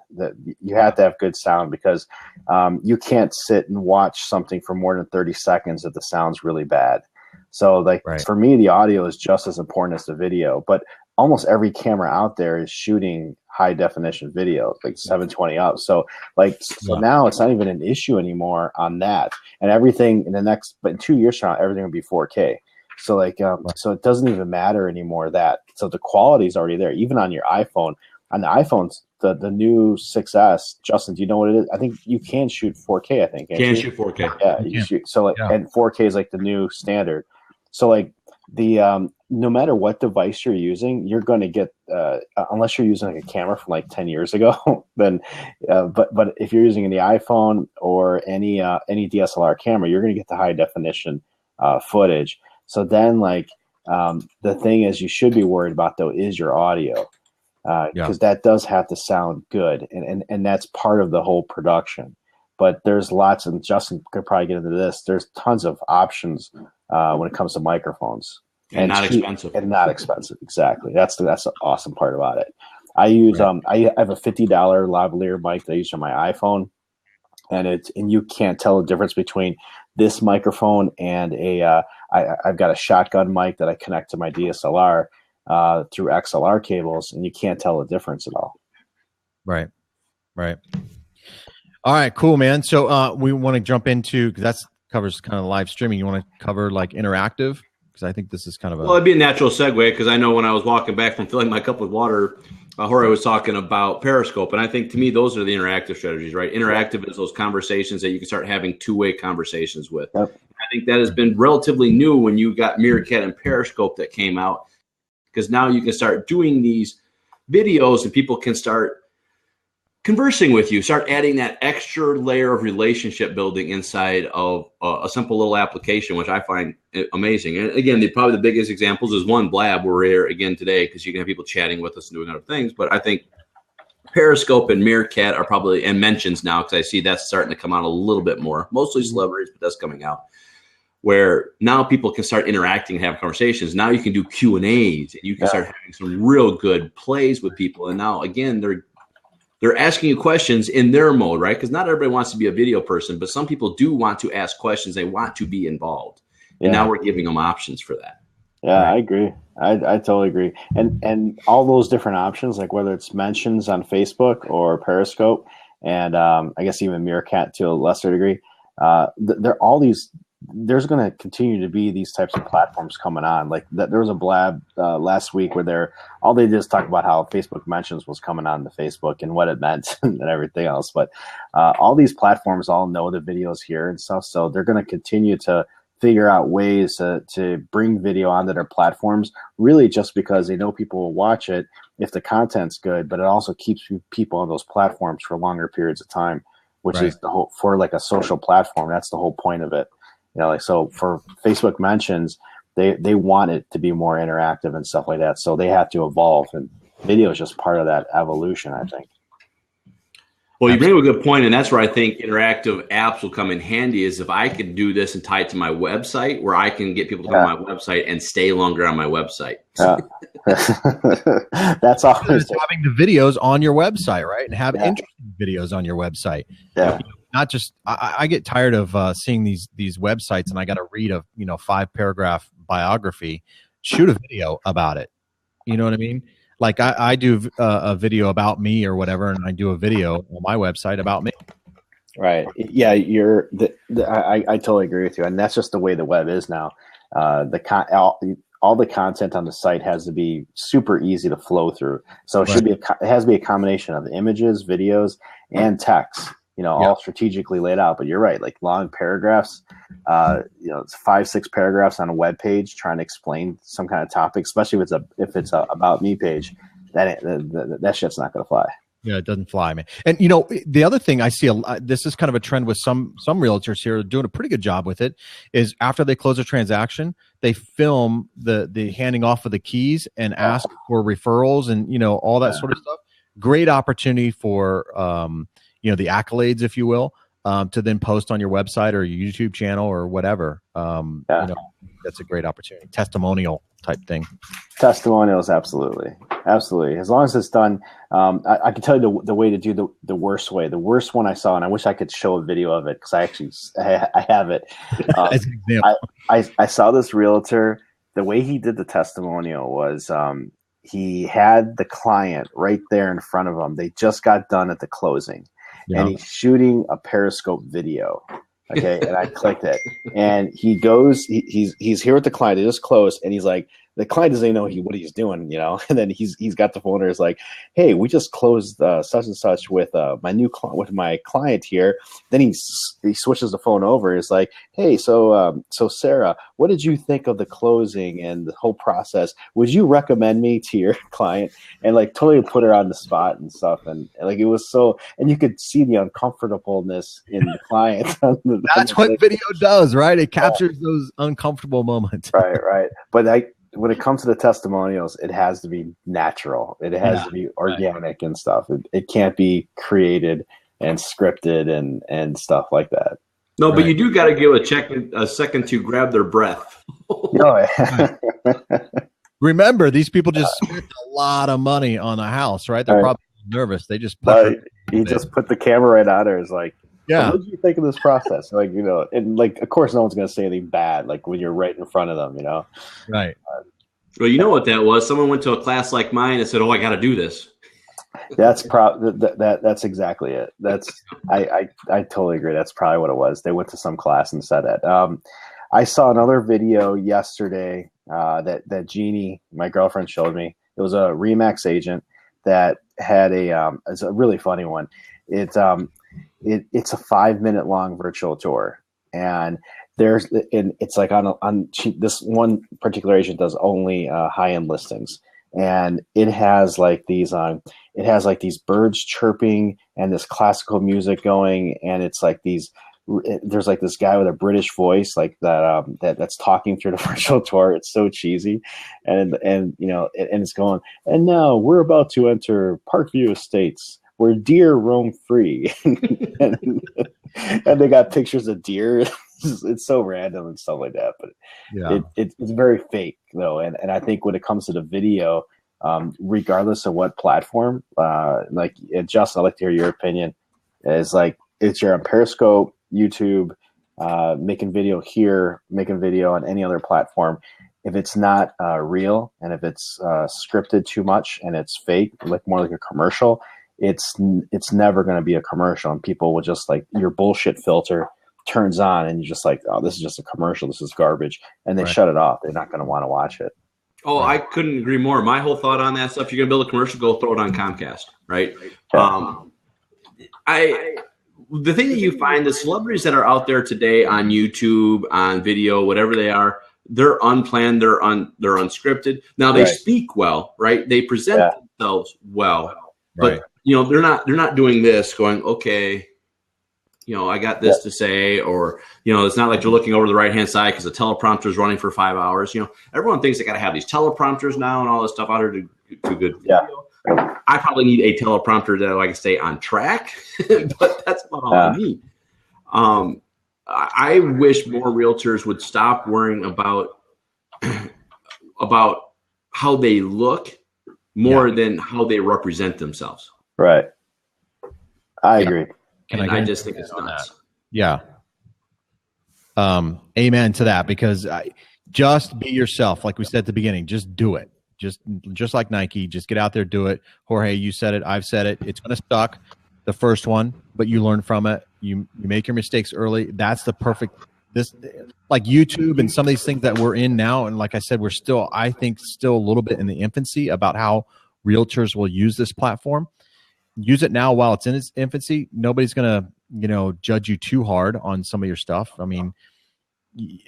You have to have good sound, because you can't sit and watch something for more than 30 seconds if the sound's really bad. So for me, the audio is just as important as the video, but almost every camera out there is shooting high definition video, like 720 up. So now it's not even an issue anymore on that. And everything but in 2 years from now, everything will be 4K. So so it doesn't even matter anymore so the quality is already there, even on your iPhone. On the iPhones, the new 6S, Justin, do you know what it is? I think you can shoot 4K. I think can shoot 4K. Yeah, you shoot. So and 4K is like the new standard. So no matter what device you're using, you're going to get unless you're using like a camera from like 10 years ago, then but if you're using the iPhone or any DSLR camera, you're going to get the high definition footage. So then the thing is, you should be worried about though is your audio, because that does have to sound good, and that's part of the whole production. But there's lots, and Justin could probably get into this, there's tons of options when it comes to microphones. And not expensive. And not expensive, exactly. That's the awesome part about it. I use I have a $50 lavalier mic that I use on my iPhone, and you can't tell the difference between this microphone and I've got a shotgun mic that I connect to my DSLR through XLR cables, and you can't tell the difference at all. Right. All right, cool, man. So we want to jump into, because that covers kind of live streaming. You want to cover like interactive? Because I think this is kind of well, it'd be a natural segue, because I know when I was walking back from filling my cup with water, Jorge was talking about Periscope, and I think to me those are the interactive strategies, right? Interactive is those conversations that you can start having two-way conversations with. Yep. I think that has been relatively new when you got Meerkat and Periscope that came out, because now you can start doing these videos and people can start conversing with you, start adding that extra layer of relationship building inside of a simple little application, which I find amazing. And again, probably the biggest examples is Blab. We're here again today because you can have people chatting with us and doing other things. But I think Periscope and Meerkat are probably, and Mentions now, because I see that's starting to come out a little bit more, mostly celebrities, but that's coming out, where now people can start interacting and have conversations. Now you can do Q&As, and you can start having some real good plays with people. And now, again, they're asking you questions in their mode, right? Because not everybody wants to be a video person, but some people do want to ask questions. They want to be involved. And now we're giving them options for that. Yeah, right? I agree. I totally agree. And all those different options, like whether it's Mentions on Facebook or Periscope, and I guess even Meerkat to a lesser degree, they're all these. There's going to continue to be these types of platforms coming on. Like there was a Blab last week where all they did is talk about how Facebook Mentions was coming on to Facebook and what it meant and everything else. But all these platforms all know the videos here and stuff, so they're going to continue to figure out ways to bring video onto their platforms, really just because they know people will watch it if the content's good, but it also keeps people on those platforms for longer periods of time, which is the whole, for like a social platform, that's the whole point of it. You know, like, so for Facebook Mentions, they want it to be more interactive and stuff like that. So they have to evolve, and video is just part of that evolution, I think. Well, you bring up a good point, and that's where I think interactive apps will come in handy. Is if I could do this and tie it to my website, where I can get people to come to my website and stay longer on my website. That's always having the videos on your website, right? And have interesting videos on your website. Yeah. Not just I get tired of seeing these websites, and I got to read a 5-paragraph biography. Shoot a video about it. You know what I mean? Like I do a video about me or whatever, and I do a video on my website about me. Right. Yeah. I totally agree with you, and that's just the way the web is now. All the content on the site has to be super easy to flow through. So it it has to be a combination of images, videos, and text. All strategically laid out. But you're right, like long paragraphs, it's 5-6 paragraphs on a web page trying to explain some kind of topic, especially if it's a about me page, that shit's not going to fly. Yeah, it doesn't fly, man. And the other thing I see, this is kind of a trend with some realtors here doing a pretty good job with it, is after they close a transaction, they film the handing off of the keys and ask for referrals and all that sort of stuff. Great opportunity for the accolades, if you will, to then post on your website or your YouTube channel or whatever. That's a great opportunity. Testimonial type thing. Testimonials, absolutely. Absolutely. As long as it's done, I can tell you the way to do the worst way. The worst one I saw, and I wish I could show a video of it because I have it. As an example. I saw this realtor. The way he did the testimonial was he had the client right there in front of him. They just got done at the closing. Yeah. And he's shooting a Periscope video. Okay. And I clicked it, and he goes, he's here with the client. They just closed, and he's like, the client doesn't even know what he's doing, and then he's got the phone, and it's like, hey, we just closed such and such with my client here. Then he switches the phone over. It's like, hey, so Sarah, what did you think of the closing and the whole process? Would you recommend me to your client? And like totally put her on the spot and stuff. And like, it was so, and you could see the uncomfortableness in the client. That's what video does, right? It captures those uncomfortable moments. Right. But when it comes to the testimonials, it has to be natural. It has to be organic and stuff. It can't be created and scripted and stuff like that. No, but you do got to give a second to grab their breath. Remember, these people just spent a lot of money on a house, right? They're probably nervous. They just just put the camera right on her. It's like, what did you think of this process? Like, and like, of course, no one's going to say anything bad, like when you're right in front of them, Right. Well, you know what that was? Someone went to a class like mine and said, "Oh, I got to do this." That's that's exactly it. I totally agree. That's probably what it was. They went to some class and said that. I saw another video yesterday that Jeannie, my girlfriend, showed me. It was a RE/MAX agent that had it's a really funny one. It's a 5-minute long virtual tour, and it's like on this one particular agent does only high-end listings, and it has like these birds chirping and this classical music going, and it's like there's like this guy with a British voice like that's talking through the virtual tour. It's so cheesy, and it's going, and now we're about to enter Parkview Estates, where deer roam free. and they got pictures of deer. It's so random and stuff like that, but it's very fake though. And I think when it comes to the video, regardless of what platform, like Justin, I'd like to hear your opinion, is like, if you're on Periscope, YouTube, making video here, making video on any other platform, if it's not real, and if it's scripted too much and it's fake, like more like a commercial, it's never going to be a commercial, and people will just like, your bullshit filter turns on and you're just like, oh, this is just a commercial, this is garbage, and they shut it off. They're not going to want to watch it. Oh, I couldn't agree more. My whole thought on that stuff, you're going to build a commercial, go throw it on Comcast, right? The thing that you find, the celebrities that are out there today on YouTube, on video, whatever they are, they're unplanned, they're unscripted. Now they speak well, right? They present themselves well, but they're not doing this going, okay, I got this to say, or, it's not like they're looking over the right-hand side because the teleprompter is running for 5 hours. Everyone thinks they got to have these teleprompters now and all this stuff out here to do good video. I probably need a teleprompter that I can stay on track, but that's about all I need. I wish more realtors would stop worrying about how they look more than how they represent themselves. Right. I agree. I just think it's nuts. Yeah. Amen to that, because just be yourself. Like we said at the beginning, just do it. Just like Nike, just get out there, do it. Jorge, you said it. I've said it. It's going to suck the first one, but you learn from it. You make your mistakes early. That's the perfect, like YouTube and some of these things that we're in now. And like I said, I think still a little bit in the infancy about how realtors will use this platform. Use it now while it's in its infancy. Nobody's going to, judge you too hard on some of your stuff. I mean,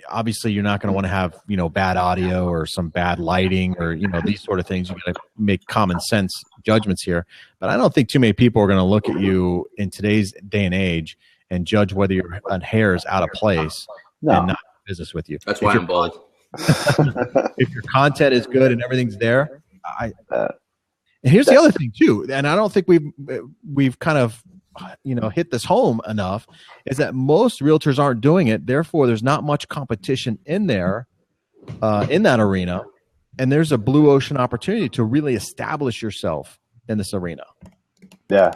obviously you're not going to want to have, bad audio or some bad lighting or, these sort of things. You got to make common sense judgments here. But I don't think too many people are going to look at you in today's day and age and judge whether your hair is out of place and not do business with you. That's why I'm bald. If your content is good and everything's there, and here's the other thing too, and I don't think we've kind of hit this home enough, is that most realtors aren't doing it. Therefore, there's not much competition in there, in that arena, and there's a blue ocean opportunity to really establish yourself in this arena. Yeah,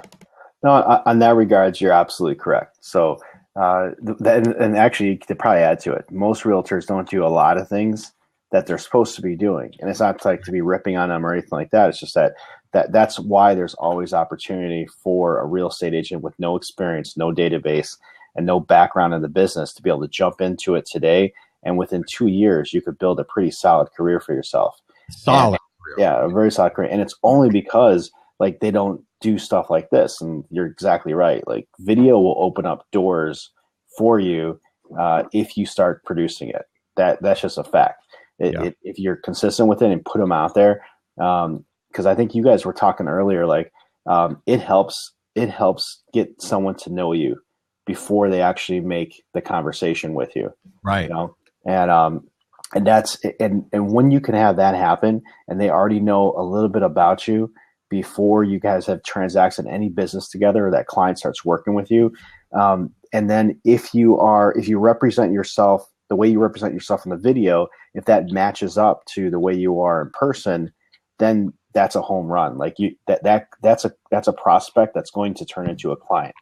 no, on that regards, you're absolutely correct. So, and actually, to probably add to it, most realtors don't do a lot of things that they're supposed to be doing, and it's not like to be ripping on them or anything like that. It's just that's why there's always opportunity for a real estate agent with no experience, no database, and no background in the business to be able to jump into it today. And within 2 years, you could build a pretty solid career for yourself. Solid. Yeah, a very solid career. And it's only because like they don't do stuff like this. And you're exactly right. Like video will open up doors for you if you start producing it. That's just a fact. If you're consistent with it and put them out there, because I think you guys were talking earlier, like it helps get someone to know you before they actually make the conversation with you. Right. And that's and when you can have that happen and they already know a little bit about you before you guys have transacted any business together or that client starts working with you. And then if you represent yourself the way you represent yourself in the video, if that matches up to the way you are in person, then that's a home run. Like that's a prospect that's going to turn into a client.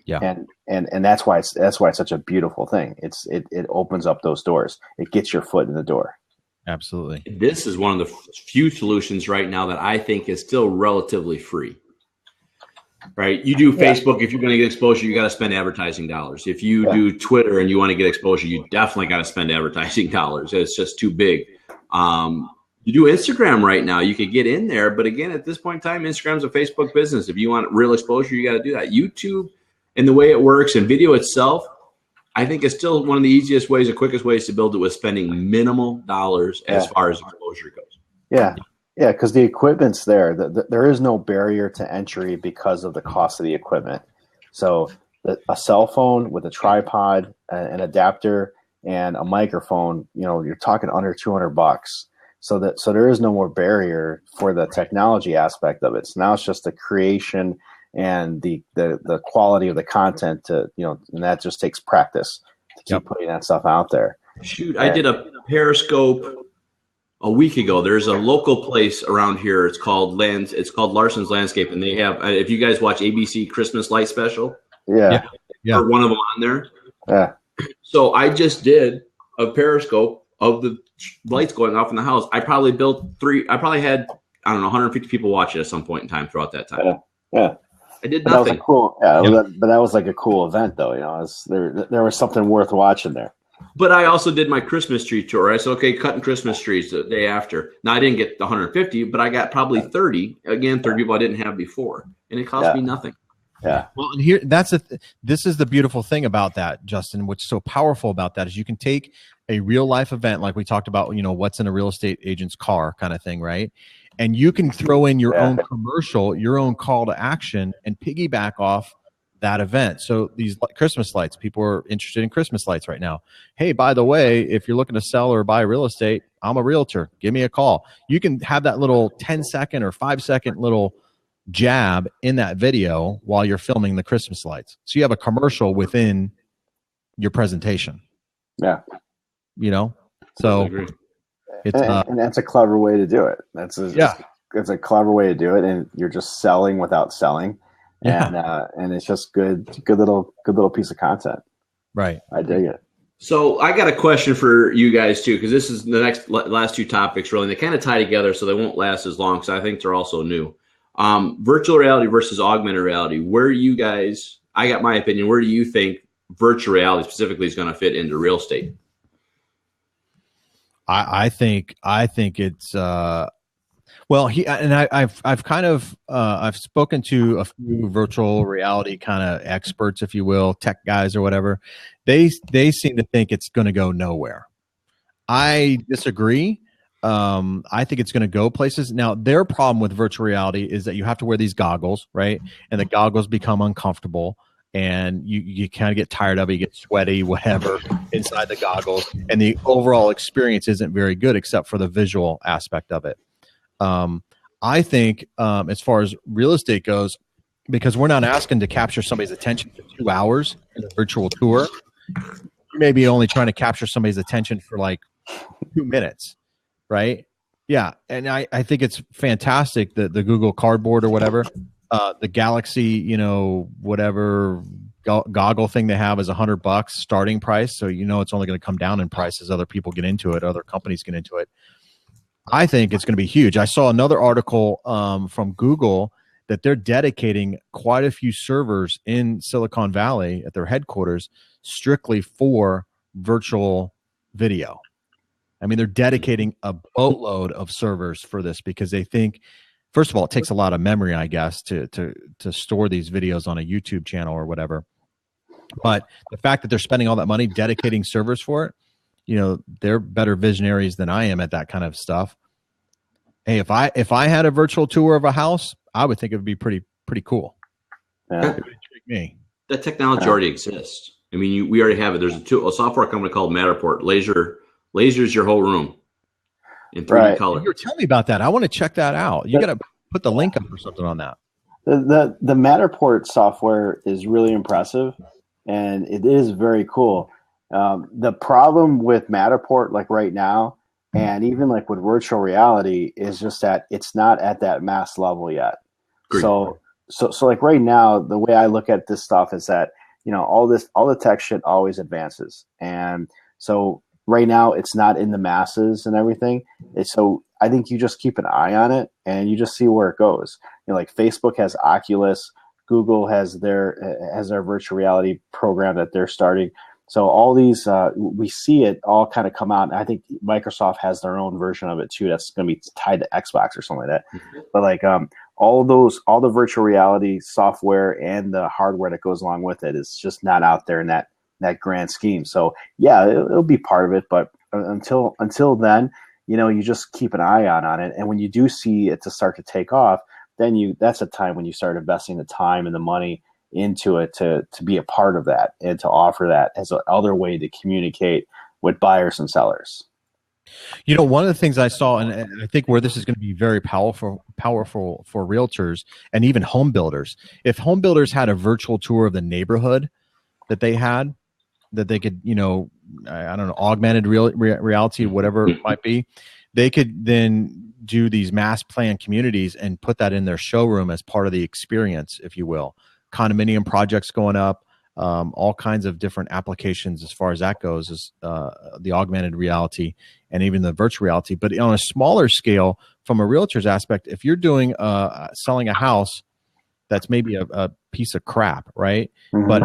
Yeah. And that's why it's such a beautiful thing. It opens up those doors. It gets your foot in the door. Absolutely. This is one of the few solutions right now that I think is still relatively free. Right? You do Facebook, if you're going to get exposure, you got to spend advertising dollars. If you do Twitter and you want to get exposure, you definitely got to spend advertising dollars. It's just too big. You do Instagram right now, you could get in there. But again, at this point in time, Instagram's a Facebook business. If you want real exposure, you got to do that. YouTube and the way it works and video itself, I think is still one of the easiest ways, the quickest ways to build it with spending minimal dollars as far as exposure goes. Yeah. Yeah, because the equipment's there. There is no barrier to entry because of the cost of the equipment. So a cell phone with a tripod, an adapter, and a microphone, you're talking under $200. So there is no more barrier for the technology aspect of it. So now it's just the creation and the quality of the content and that just takes practice to keep putting that stuff out there. Shoot, I did a Periscope a week ago. There's a local place around here. It's called Larson's Landscape, and they have. If you guys watch ABC Christmas Light Special, yeah, or one of them on there. Yeah. So I just did a Periscope of the lights going off in the house. I probably had 150 people watch it at some point in time throughout that time. Yeah. I did nothing. That was but that was like a cool event, though. There was something worth watching there. But I also did my Christmas tree tour. I said, okay, cutting Christmas trees the day after. Now, I didn't get the 150, but I got probably 30. Again, 30 people I didn't have before. And it cost me nothing. Yeah. Well, and here, this is the beautiful thing about that, Justin. What's so powerful about that is you can take a real life event like we talked about, what's in a real estate agent's car kind of thing, right? And you can throw in your own commercial, your own call to action, and piggyback off that event. So these Christmas lights, people are interested in Christmas lights right now. Hey, by the way, if you're looking to sell or buy real estate, I'm a realtor. Give me a call. You can have that little 10-second or 5-second little jab in that video while you're filming the Christmas lights. So you have a commercial within your presentation. Yeah. You know, so it's and that's a clever way to do it. It's a clever way to do it, and you're just selling without selling. And it's just good little piece of content. Right. I dig it. So I got a question for you guys too, because this is the last two topics really, and they kind of tie together, so they won't last as long because I think they're also new. Virtual reality versus augmented reality. Where you guys, I got my opinion. Where do you think virtual reality specifically is going to fit into real estate? I think it's I've kind of I've spoken to a few virtual reality kind of experts, if you will, tech guys or whatever. They seem to think it's going to go nowhere. I disagree. I think it's going to go places. Now, their problem with virtual reality is that you have to wear these goggles, right? And the goggles become uncomfortable, and you kind of get tired of it. You get sweaty, whatever, inside the goggles, and the overall experience isn't very good except for the visual aspect of it. I think as far as real estate goes, because we're not asking to capture somebody's attention for 2 hours in a virtual tour, you may be only trying to capture somebody's attention for like 2 minutes. Right. Yeah. And I think it's fantastic that the Google Cardboard or whatever, the Galaxy, whatever goggle thing they have is $100 starting price. So, it's only going to come down in price as other people get into it, other companies get into it. I think it's going to be huge. I saw another article from Google that they're dedicating quite a few servers in Silicon Valley at their headquarters strictly for virtual video. I mean, they're dedicating a boatload of servers for this because they think, first of all, it takes a lot of memory, I guess, to store these videos on a YouTube channel or whatever. But the fact that they're spending all that money dedicating servers for it, they're better visionaries than I am at that kind of stuff. Hey, if I had a virtual tour of a house, I would think it would be pretty cool. Yeah. It would intrigue me. That technology already exists. I mean, we already have it. There's a software company called Matterport. Lasers your whole room in 3D color. You were telling me about that. I want to check that out. You got to put the link up or something on that. The Matterport software is really impressive, and it is very cool. The problem with Matterport, like right now, and even like with virtual reality, is just that it's not at that mass level yet. Great. So like right now, the way I look at this stuff is that all the tech shit always advances, and so right now it's not in the masses and everything. So I think you just keep an eye on it and you just see where it goes. Like Facebook has Oculus, Google has their virtual reality program that they're starting. So all these, we see it all kind of come out. And I think Microsoft has their own version of it too. That's going to be tied to Xbox or something like that. Mm-hmm. But like all the virtual reality software and the hardware that goes along with it is just not out there in that grand scheme. So yeah, it'll be part of it, but until then, you just keep an eye on it. And when you do see it to start to take off, then that's a time when you start investing the time and the money into it to be a part of that and to offer that as another way to communicate with buyers and sellers. One of the things I saw, and I think where this is going to be very powerful for realtors and even home builders, if home builders had a virtual tour of the neighborhood that they had, that they could, I don't know, augmented reality, whatever it might be, they could then do these mass plan communities and put that in their showroom as part of the experience, if you will. Condominium projects going up, all kinds of different applications as far as that goes, is the augmented reality and even the virtual reality. But on a smaller scale, from a realtor's aspect, if you're doing selling a house that's maybe a piece of crap, right? Mm-hmm. But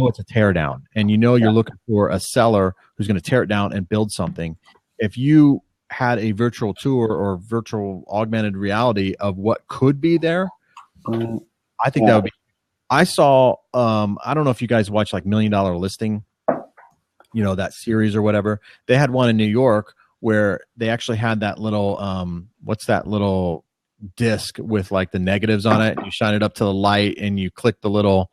it's a tear down, and you're looking for a seller who's going to tear it down and build something. If you had a virtual tour or virtual augmented reality of what could be there, I think that would be. I saw, I don't know if you guys watch like $1 Million Listing, that series or whatever. They had one in New York where they actually had that little, what's that little disc with like the negatives on it? You shine it up to the light and you click the little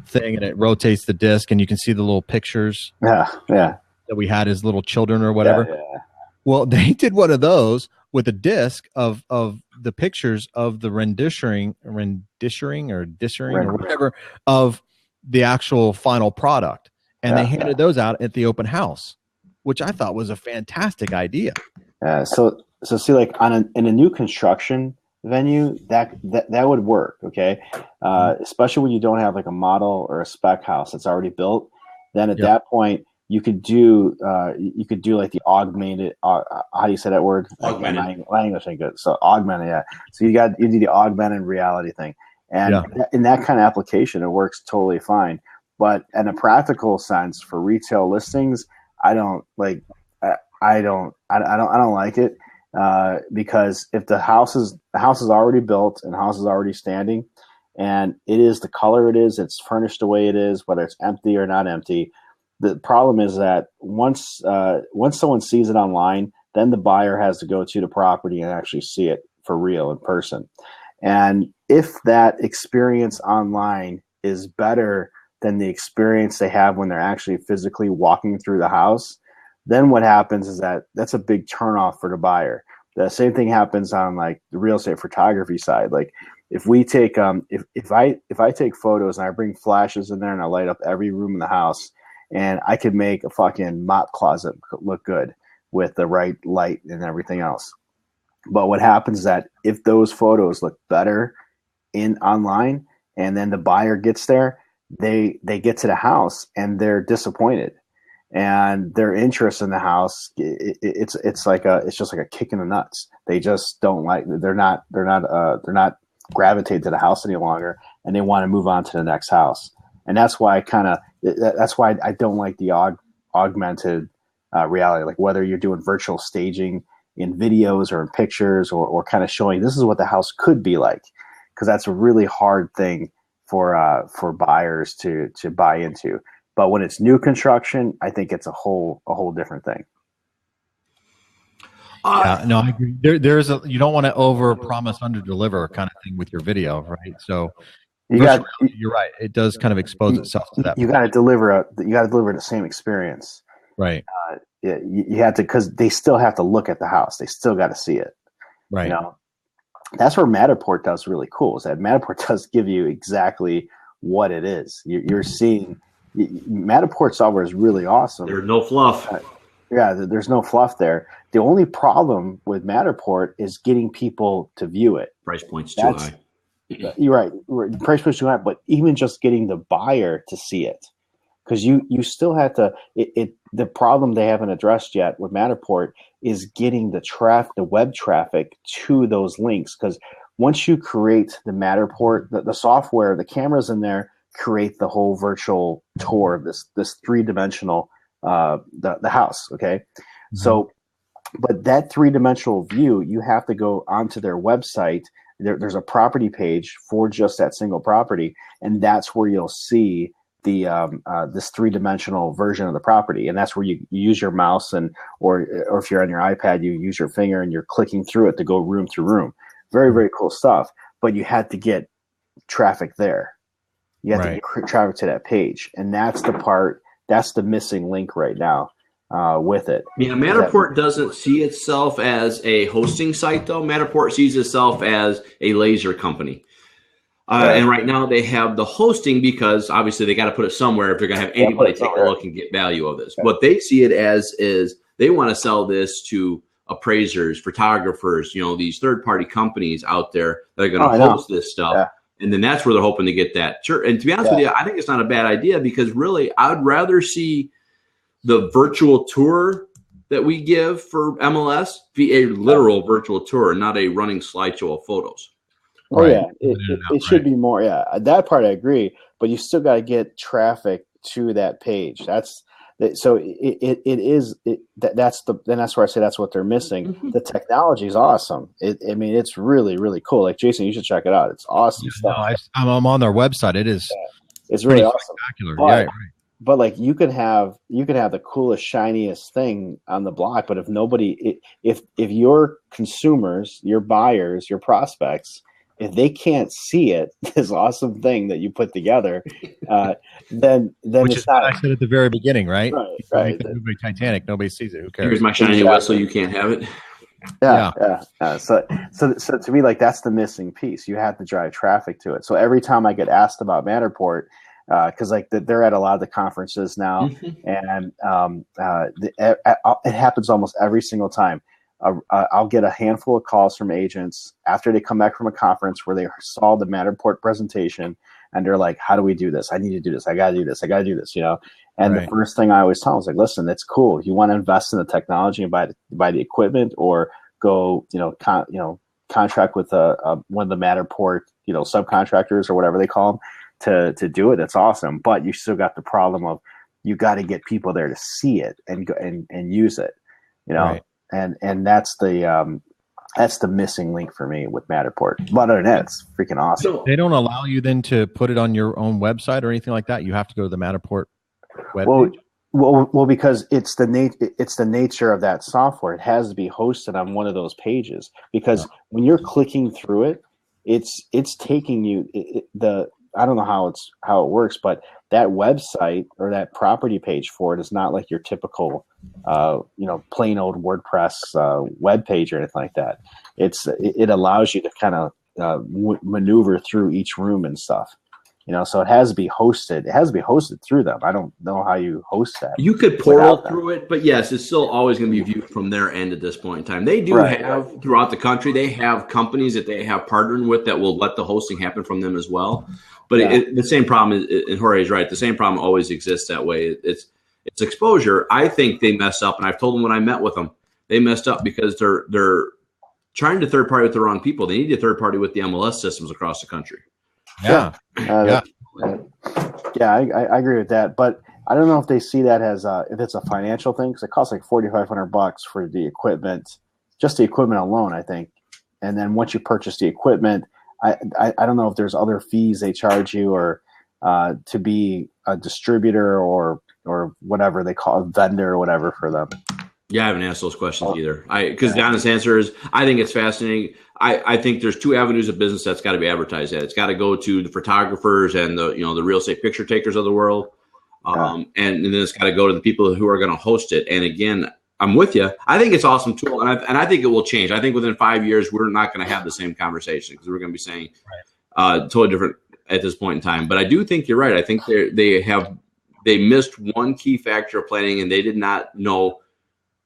thing, and it rotates the disc, and you can see the little pictures. Yeah. That we had as little children or whatever. Yeah. Well, they did one of those with a disc of the pictures of the rendering or whatever of the actual final product, and they handed those out at the open house, which I thought was a fantastic idea. So see, like in a new construction venue, that would work. Okay, especially when you don't have like a model or a spec house that's already built. Then at that point, you could do like the augmented. How do you say that word? Augmented. My English ain't good. So augmented, yeah. So you do the augmented reality thing, and in that kind of application, it works totally fine. But in a practical sense, for retail listings, I don't like it because if the house is already built and the house is already standing, and it is the color it is, it's furnished the way it is, whether it's empty or not empty. The problem is that once someone sees it online, then the buyer has to go to the property and actually see it for real in person. And if that experience online is better than the experience they have when they're actually physically walking through the house, then what happens is that's a big turnoff for the buyer. The same thing happens on like the real estate photography side. Like if we take if I take photos and I bring flashes in there and I light up every room in the house, and I could make a fucking mop closet look good with the right light and everything else. But what happens is that if those photos look better online, and then the buyer gets there, they get to the house and they're disappointed, and their interest in the house it's just like a kick in the nuts. They just don't like. They're not gravitated to the house any longer, and they want to move on to the next house. And that's why I don't like the augmented reality, like whether you're doing virtual staging in videos or in pictures or kind of showing this is what the house could be like, because that's a really hard thing for buyers to buy into. But when it's new construction, I think it's a whole different thing. No, I agree. You don't want to over promise, under deliver kind of thing with your video, right? So you're right. It does kind of expose itself to that. You got to deliver the same experience, right? You have to, because they still have to look at the house. They still got to see it, right? You know, that's where Matterport does really cool. Is that Matterport does give you exactly what it is. You're seeing Matterport software is really awesome. There's no fluff. There's no fluff there. The only problem with Matterport is getting people to view it. Price point's too high. You're right. Price point's too high, but even just getting the buyer to see it, because you still have to. The problem they haven't addressed yet with Matterport is getting the web traffic to those links. Because once you create the Matterport, the software, the cameras in there create the whole virtual tour of this 3-dimensional the house. Okay, mm-hmm. So. But that 3-dimensional view, you have to go onto their website. There's a property page for just that single property, and that's where you'll see the this 3-dimensional version of the property. And that's where you use your mouse or if you're on your iPad, you use your finger and you're clicking through it to go room to room. Very, very cool stuff. But you had to get traffic there. You have to get traffic to that page, and that's the missing link right now. With it. Yeah, Matterport doesn't see itself as a hosting site, though. Matterport sees itself as a laser company. And right now they have the hosting because obviously they got to put it somewhere if they're going to have anybody take a look and get value of this. What they see it as is they want to sell this to appraisers, photographers, these third-party companies out there that are going to host this stuff. Yeah. And then that's where they're hoping to get that. Sure. And to be honest with you, I think it's not a bad idea because really I'd rather see the virtual tour that we give for MLS be a literal virtual tour, not a running slideshow of photos. Oh, right. Yeah, it should be more. Yeah, that part I agree, but you still got to get traffic to that page. That's where I say that's what they're missing. Mm-hmm. The technology is awesome. It's really, really cool. Like Jason, you should check it out. It's awesome stuff. No, I'm on their website. It is. Yeah, it's really awesome. Spectacular. Right. But like you could have the coolest, shiniest thing on the block, but if your consumers, your buyers, your prospects, if they can't see it, this awesome thing that you put together, then which it's is not. what I said at the very beginning, right? Right. The movie Titanic, nobody sees it. Who cares? Here's my shiny whistle. You can't have it. Yeah. So to me, like, that's the missing piece. You have to drive traffic to it. So every time I get asked about Matterport, because like they're at a lot of the conferences now, and it happens almost every single time. I'll get a handful of calls from agents after they come back from a conference where they saw the Matterport presentation, and they're like, "How do we do this? I need to do this. I got to do this. I got to do this." You know. And the first thing I always tell them is like, "Listen, it's cool. You want to invest in the technology and buy the equipment, or go, contract with one of the Matterport, subcontractors or whatever they call them to do it. It's awesome. But you still got the problem of you got to get people there to see it and go and use it, Right. And that's the missing link for me with Matterport. But other than that, it's freaking awesome. So they don't allow you then to put it on your own website or anything like that. You have to go to the Matterport webpage. Well, because it's the nature of that software. It has to be hosted on one of those pages, because when you're clicking through it, it's taking you I don't know how it works, but that website or that property page for it is not like your typical plain old WordPress web page or anything like that. It allows you to kind of maneuver through each room and stuff. So it has to be hosted. It has to be hosted through them. I don't know how you host that. You could portal through it, but yes, it's still always going to be viewed from their end at this point in time. They do have throughout the country, they have companies that they have partnered with that will let the hosting happen from them as well. But the same problem, and Jorge is right, the same problem always exists that way. It's exposure. I think they mess up, and I've told them when I met with them, they messed up because they're trying to third party with the wrong people. They need to third party with the MLS systems across the country. I agree with that, but I don't know if they see that as if it's a financial thing, because it costs like $4,500 for the equipment, just the equipment alone, I think. And then once you purchase the equipment, I don't know if there's other fees they charge you, or to be a distributor or whatever they call a vendor or whatever for them. Yeah, I haven't asked those questions either. Because the honest answer is, I think it's fascinating. I think there's two avenues of business that's got to be advertised at. It's got to go to the photographers and the real estate picture takers of the world, and then it's got to go to the people who are going to host it. And again, I'm with you. I think it's an awesome tool, and I think it will change. I think within 5 years, we're not going to have the same conversation, because we're going to be saying totally different at this point in time. But I do think you're right. I think they missed one key factor of planning, and they did not know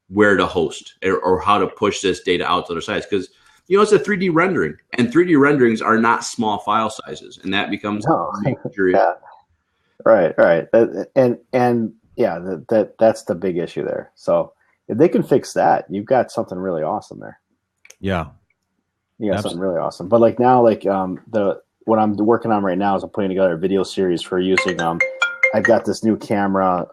where to host or how to push this data out to other sites, because it's a 3D rendering, and 3D renderings are not small file sizes, and that becomes right. And that's the big issue there. So if they can fix that, you've got something really awesome there. Yeah, you got something really awesome. But like now, what I'm working on right now is I'm putting together a video series for using. I've got this new camera.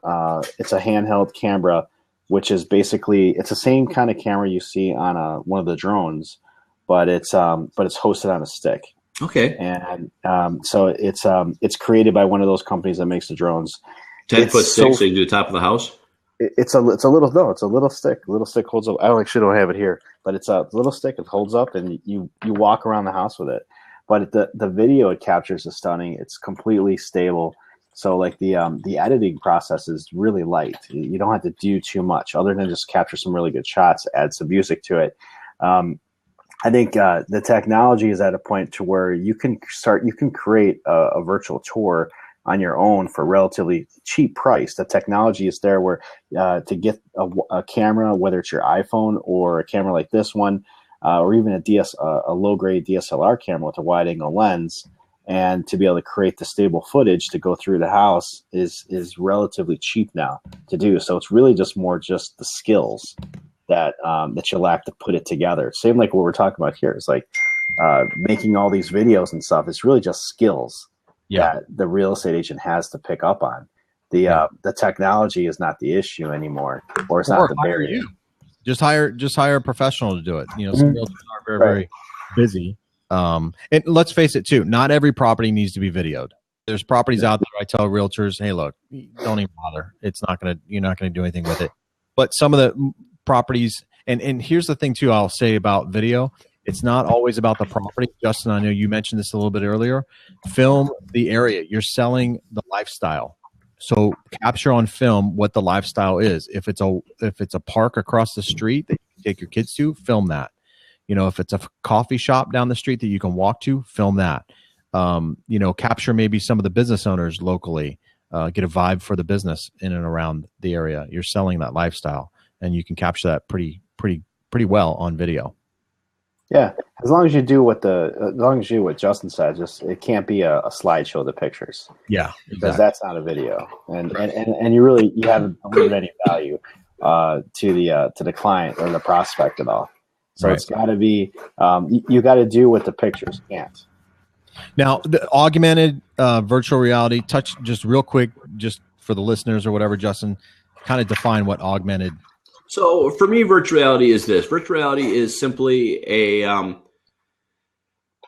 It's a handheld camera, which is basically, it's the same kind of camera you see on one of the drones, but it's hosted on a stick. Okay. And so it's created by one of those companies that makes the drones. 10-foot stick, so you can do the top of the house. It's a little stick. A little stick holds up. I don't have it here, but it's a little stick. It holds up, and you walk around the house with it. But the video it captures is stunning. It's completely stable. So like the editing process is really light. You don't have to do too much other than just capture some really good shots, add some music to it. I think the technology is at a point to where you can create a virtual tour on your own for relatively cheap price. The technology is there where to get a camera, whether it's your iPhone or a camera like this one, or even a low grade DSLR camera with a wide angle lens, and to be able to create the stable footage to go through the house is relatively cheap now to do. So it's really just the skills that you lack to put it together. Same like what we're talking about here. It's like making all these videos and stuff. It's really just skills that the real estate agent has to pick up on. The technology is not the issue anymore, or it's not the barrier. Just hire a professional to do it. Some realtors are very, very busy. And let's face it too, not every property needs to be videoed. There's properties out there I tell realtors, hey, look, don't even bother. You're not gonna do anything with it. But some of the properties, and here's the thing too, I'll say about video, It's not always about the property. Justin, I know you mentioned this a little bit earlier. Film the area. You're selling the lifestyle. So capture on film what the lifestyle is. If it's a park across the street that you can take your kids to, film that. You know, if it's a coffee shop down the street that you can walk to, film that. You know, capture maybe some of the business owners locally. Get a vibe for the business in and around the area. You're selling that lifestyle, and you can capture that pretty well on video. Yeah, as long as you do what Justin said, just it can't be a slideshow of the pictures. Yeah, because that's not a video, and you haven't delivered any value to the client or the prospect at all. So It's got to be you got to do what the pictures can't. Now, the augmented virtual reality, touch just real quick, just for the listeners or whatever, Justin, kind of define what augmented. So for me, virtual reality is this. Virtual reality is simply a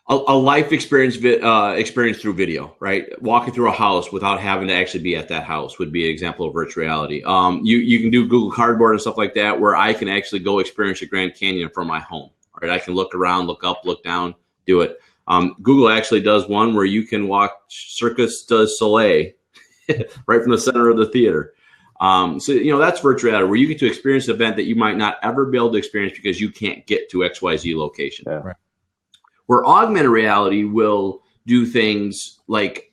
life experience through video, right? Walking through a house without having to actually be at that house would be an example of virtual reality. You can do Google Cardboard and stuff like that, where I can actually go experience the Grand Canyon from my home, right? I can look around, look up, look down, do it. Google actually does one where you can watch Circus du Soleil right from the center of the theater. So, you know, that's virtual reality, where you get to experience an event that you might not ever be able to experience because you can't get to XYZ location. Yeah. Right. Where augmented reality will do things like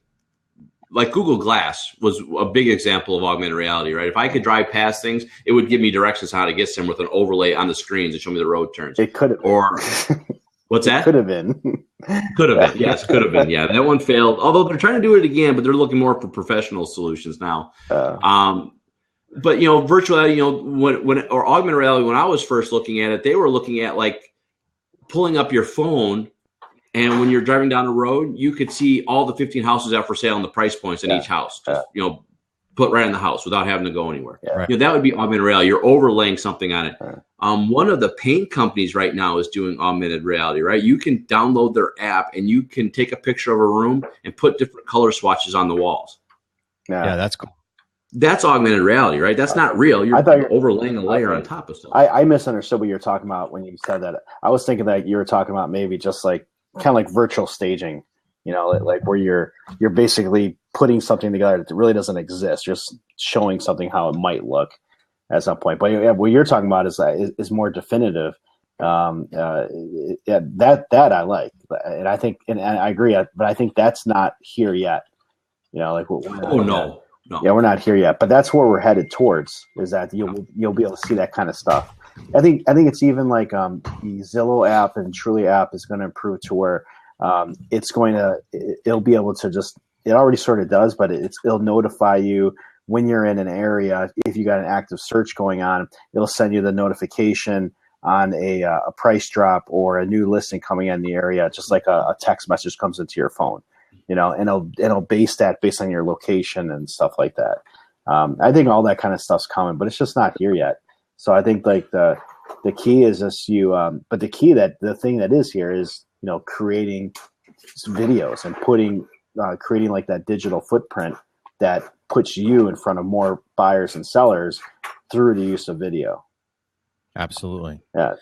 Google Glass was a big example of augmented reality, right? If I could drive past things, it would give me directions on how to get somewhere with an overlay on the screens and show me the road turns. It could have. Or what's that? Could have been. Could have been. Yes, could have been. Yeah, that one failed. Although they're trying to do it again, but they're looking more for professional solutions now. But, you know, virtual reality, you know, or augmented reality, when I was first looking at it, they were looking at like pulling up your phone, and when you're driving down the road, you could see all the 15 houses out for sale and the price points in each house. Just, you know, put right in the house without having to go anywhere. Yeah. You know, that would be augmented reality. You're overlaying something on it. One of the paint companies right now is doing augmented reality, right? You can download their app and you can take a picture of a room and put different color swatches on the walls. Yeah, that's cool. That's augmented reality, right? That's not real. You're overlaying a layer on top of stuff. I misunderstood what you were talking about when you said that. I was thinking that you were talking about maybe just like kind of like virtual staging, you know, like where you're basically putting something together that really doesn't exist, just showing something how it might look at some point. But yeah, what you're talking about is more definitive. That I like, and I think, and I agree, but I think that's not here yet. You know, like No. Yeah, we're not here yet, but that's where we're headed towards. Is that you'll be able to see that kind of stuff. I think it's even like the Zillow app and Truly app is going to improve to where it'll be able to just, it already sort of does, but it'll notify you when you're in an area. If you got an active search going on, it'll send you the notification on a price drop or a new listing coming in the area, just like a text message comes into your phone. You know, and it'll based on your location and stuff like that. I think all that kind of stuff's coming, but it's just not here yet. So I think like the key is just but the thing that is here is, you know, creating videos and creating like that digital footprint that puts you in front of more buyers and sellers through the use of video. Absolutely. Yeah.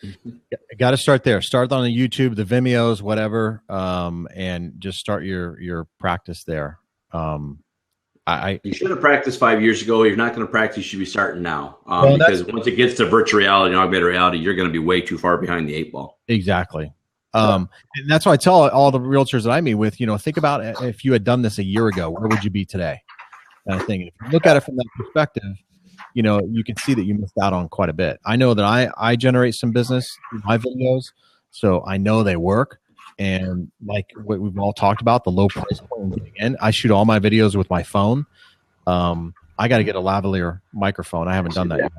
Got to start there. Start on the YouTube, the Vimeos, whatever, and just start your practice there. You should have practiced 5 years ago. You're not going to practice. You should be starting now, because once it gets to virtual reality and augmented reality, you're going to be way too far behind the 8 ball. Exactly. And that's why I tell all the realtors that I meet with, you know, think about if you had done this a year ago, where would you be today? Kind of thing. If you look at it from that perspective, you know, you can see that you missed out on quite a bit. I know that I generate some business through my videos, so I know they work. And like what we've all talked about, the low price point getting in, I shoot all my videos with my phone. I got to get a lavalier microphone. I haven't done that yet.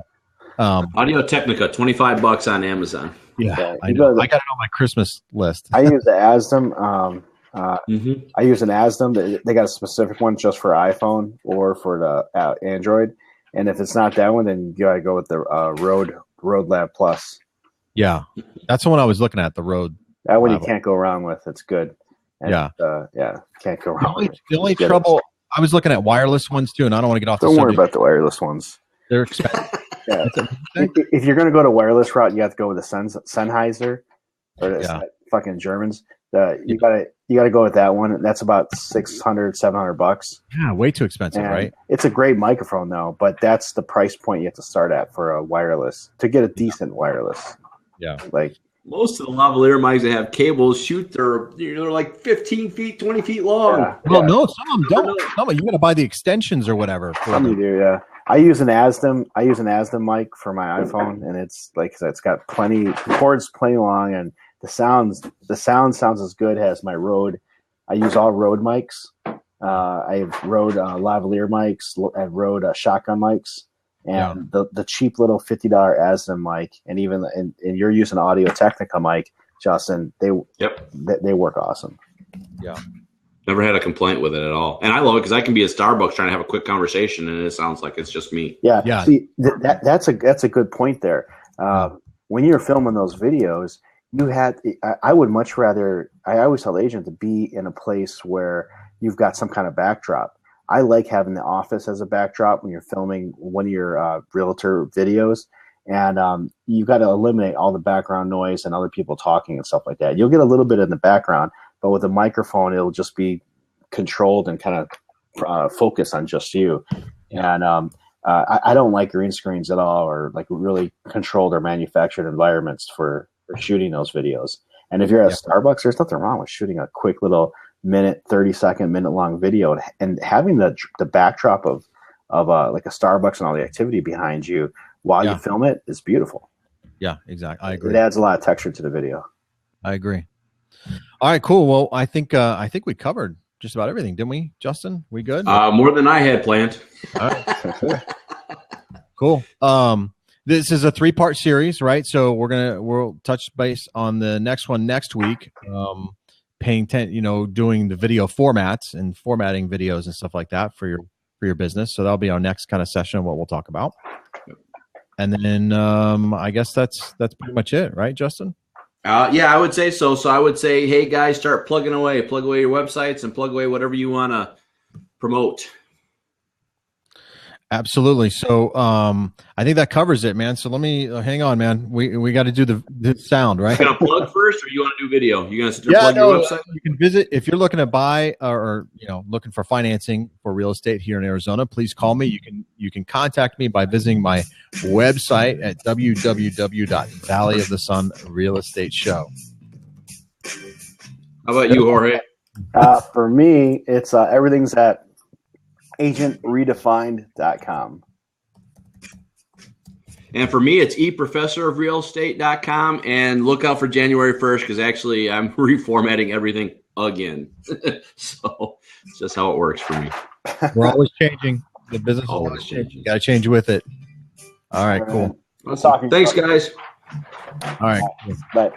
Audio Technica, $25 on Amazon. Yeah, I got it on my Christmas list. I use the ASDM. I use an ASDM. They got a specific one just for iPhone or for the Android. And if it's not that one, then you gotta go with the Rode Lab Plus. Yeah, that's the one I was looking at. The Rode. That one you can't go wrong with. It's good. And can't go wrong. The only trouble, I was looking at wireless ones too, and I don't want to get off. Don't worry about the wireless ones. They're expensive. If you're gonna go to wireless route, you have to go with the Sennheiser. or it's fucking Germans. You gotta go with that one. That's about $600-$700. Yeah, way too expensive, and right? It's a great microphone though, but that's the price point you have to start at for a wireless to get a decent wireless. Yeah, like most of the lavalier mics that have cables they're like 15 feet, 20 feet long. Yeah. Well, no, some of them don't. Some of you got to buy the extensions or whatever. Some of you do, yeah. I use an ASDM mic for my iPhone, and it's like it's got the cords plenty long, and the sound sounds as good as my Rode. I use all Rode mics. I have Rode lavalier mics. I have Rode shotgun mics. And the cheap little $50 ASDM mic, and even and you're using Audio Technica mic, Justin. They work awesome. Yeah, never had a complaint with it at all, and I love it because I can be at Starbucks trying to have a quick conversation, and it sounds like it's just me. Yeah. See, that's a good point there. When you're filming those videos, I would much rather. I always tell the agent to be in a place where you've got some kind of backdrop. I like having the office as a backdrop when you're filming one of your realtor videos, and you've got to eliminate all the background noise and other people talking and stuff like that. You'll get a little bit in the background, but with a microphone, it'll just be controlled and kind of focus on just you. And I don't like green screens at all, or like really controlled or manufactured environments for shooting those videos. And if you're at Starbucks, there's nothing wrong with shooting a quick little 30-second, minute-long video, and having the backdrop of like a Starbucks and all the activity behind you while you film it is beautiful. Yeah, exactly. I agree. It adds a lot of texture to the video. I agree. All right, cool. Well, I think we covered just about everything, didn't we, Justin? We good? More than I had planned. All right. Cool. This is a 3-part series, right? So we'll touch base on the next one next week. Doing the video formats and formatting videos and stuff like that for your business. So that'll be our next kind of session of what we'll talk about. And then I guess that's pretty much it, right, Justin? Yeah, I would say so. So I would say, hey guys, start plugging away. Plug away your websites and plug away whatever you want to promote. Absolutely. So I think that covers it, man. So let me hang on, man. We got to do the sound, right? You gonna plug first, or you want to do video? You gonna plug your website? You can visit if you're looking to buy or looking for financing for real estate here in Arizona. Please call me. You can contact me by visiting my website at www.Valley of the Sun Real Estate Show. How about you, Jorge? For me, it's everything's at agentredefined.com. And for me, it's eprofessorofrealestate.com, and look out for January 1st because actually I'm reformatting everything again. So it's just how it works for me. We're always changing. The business is always changing. Got to change with it. All right, cool. Thanks, guys. All right. Bye.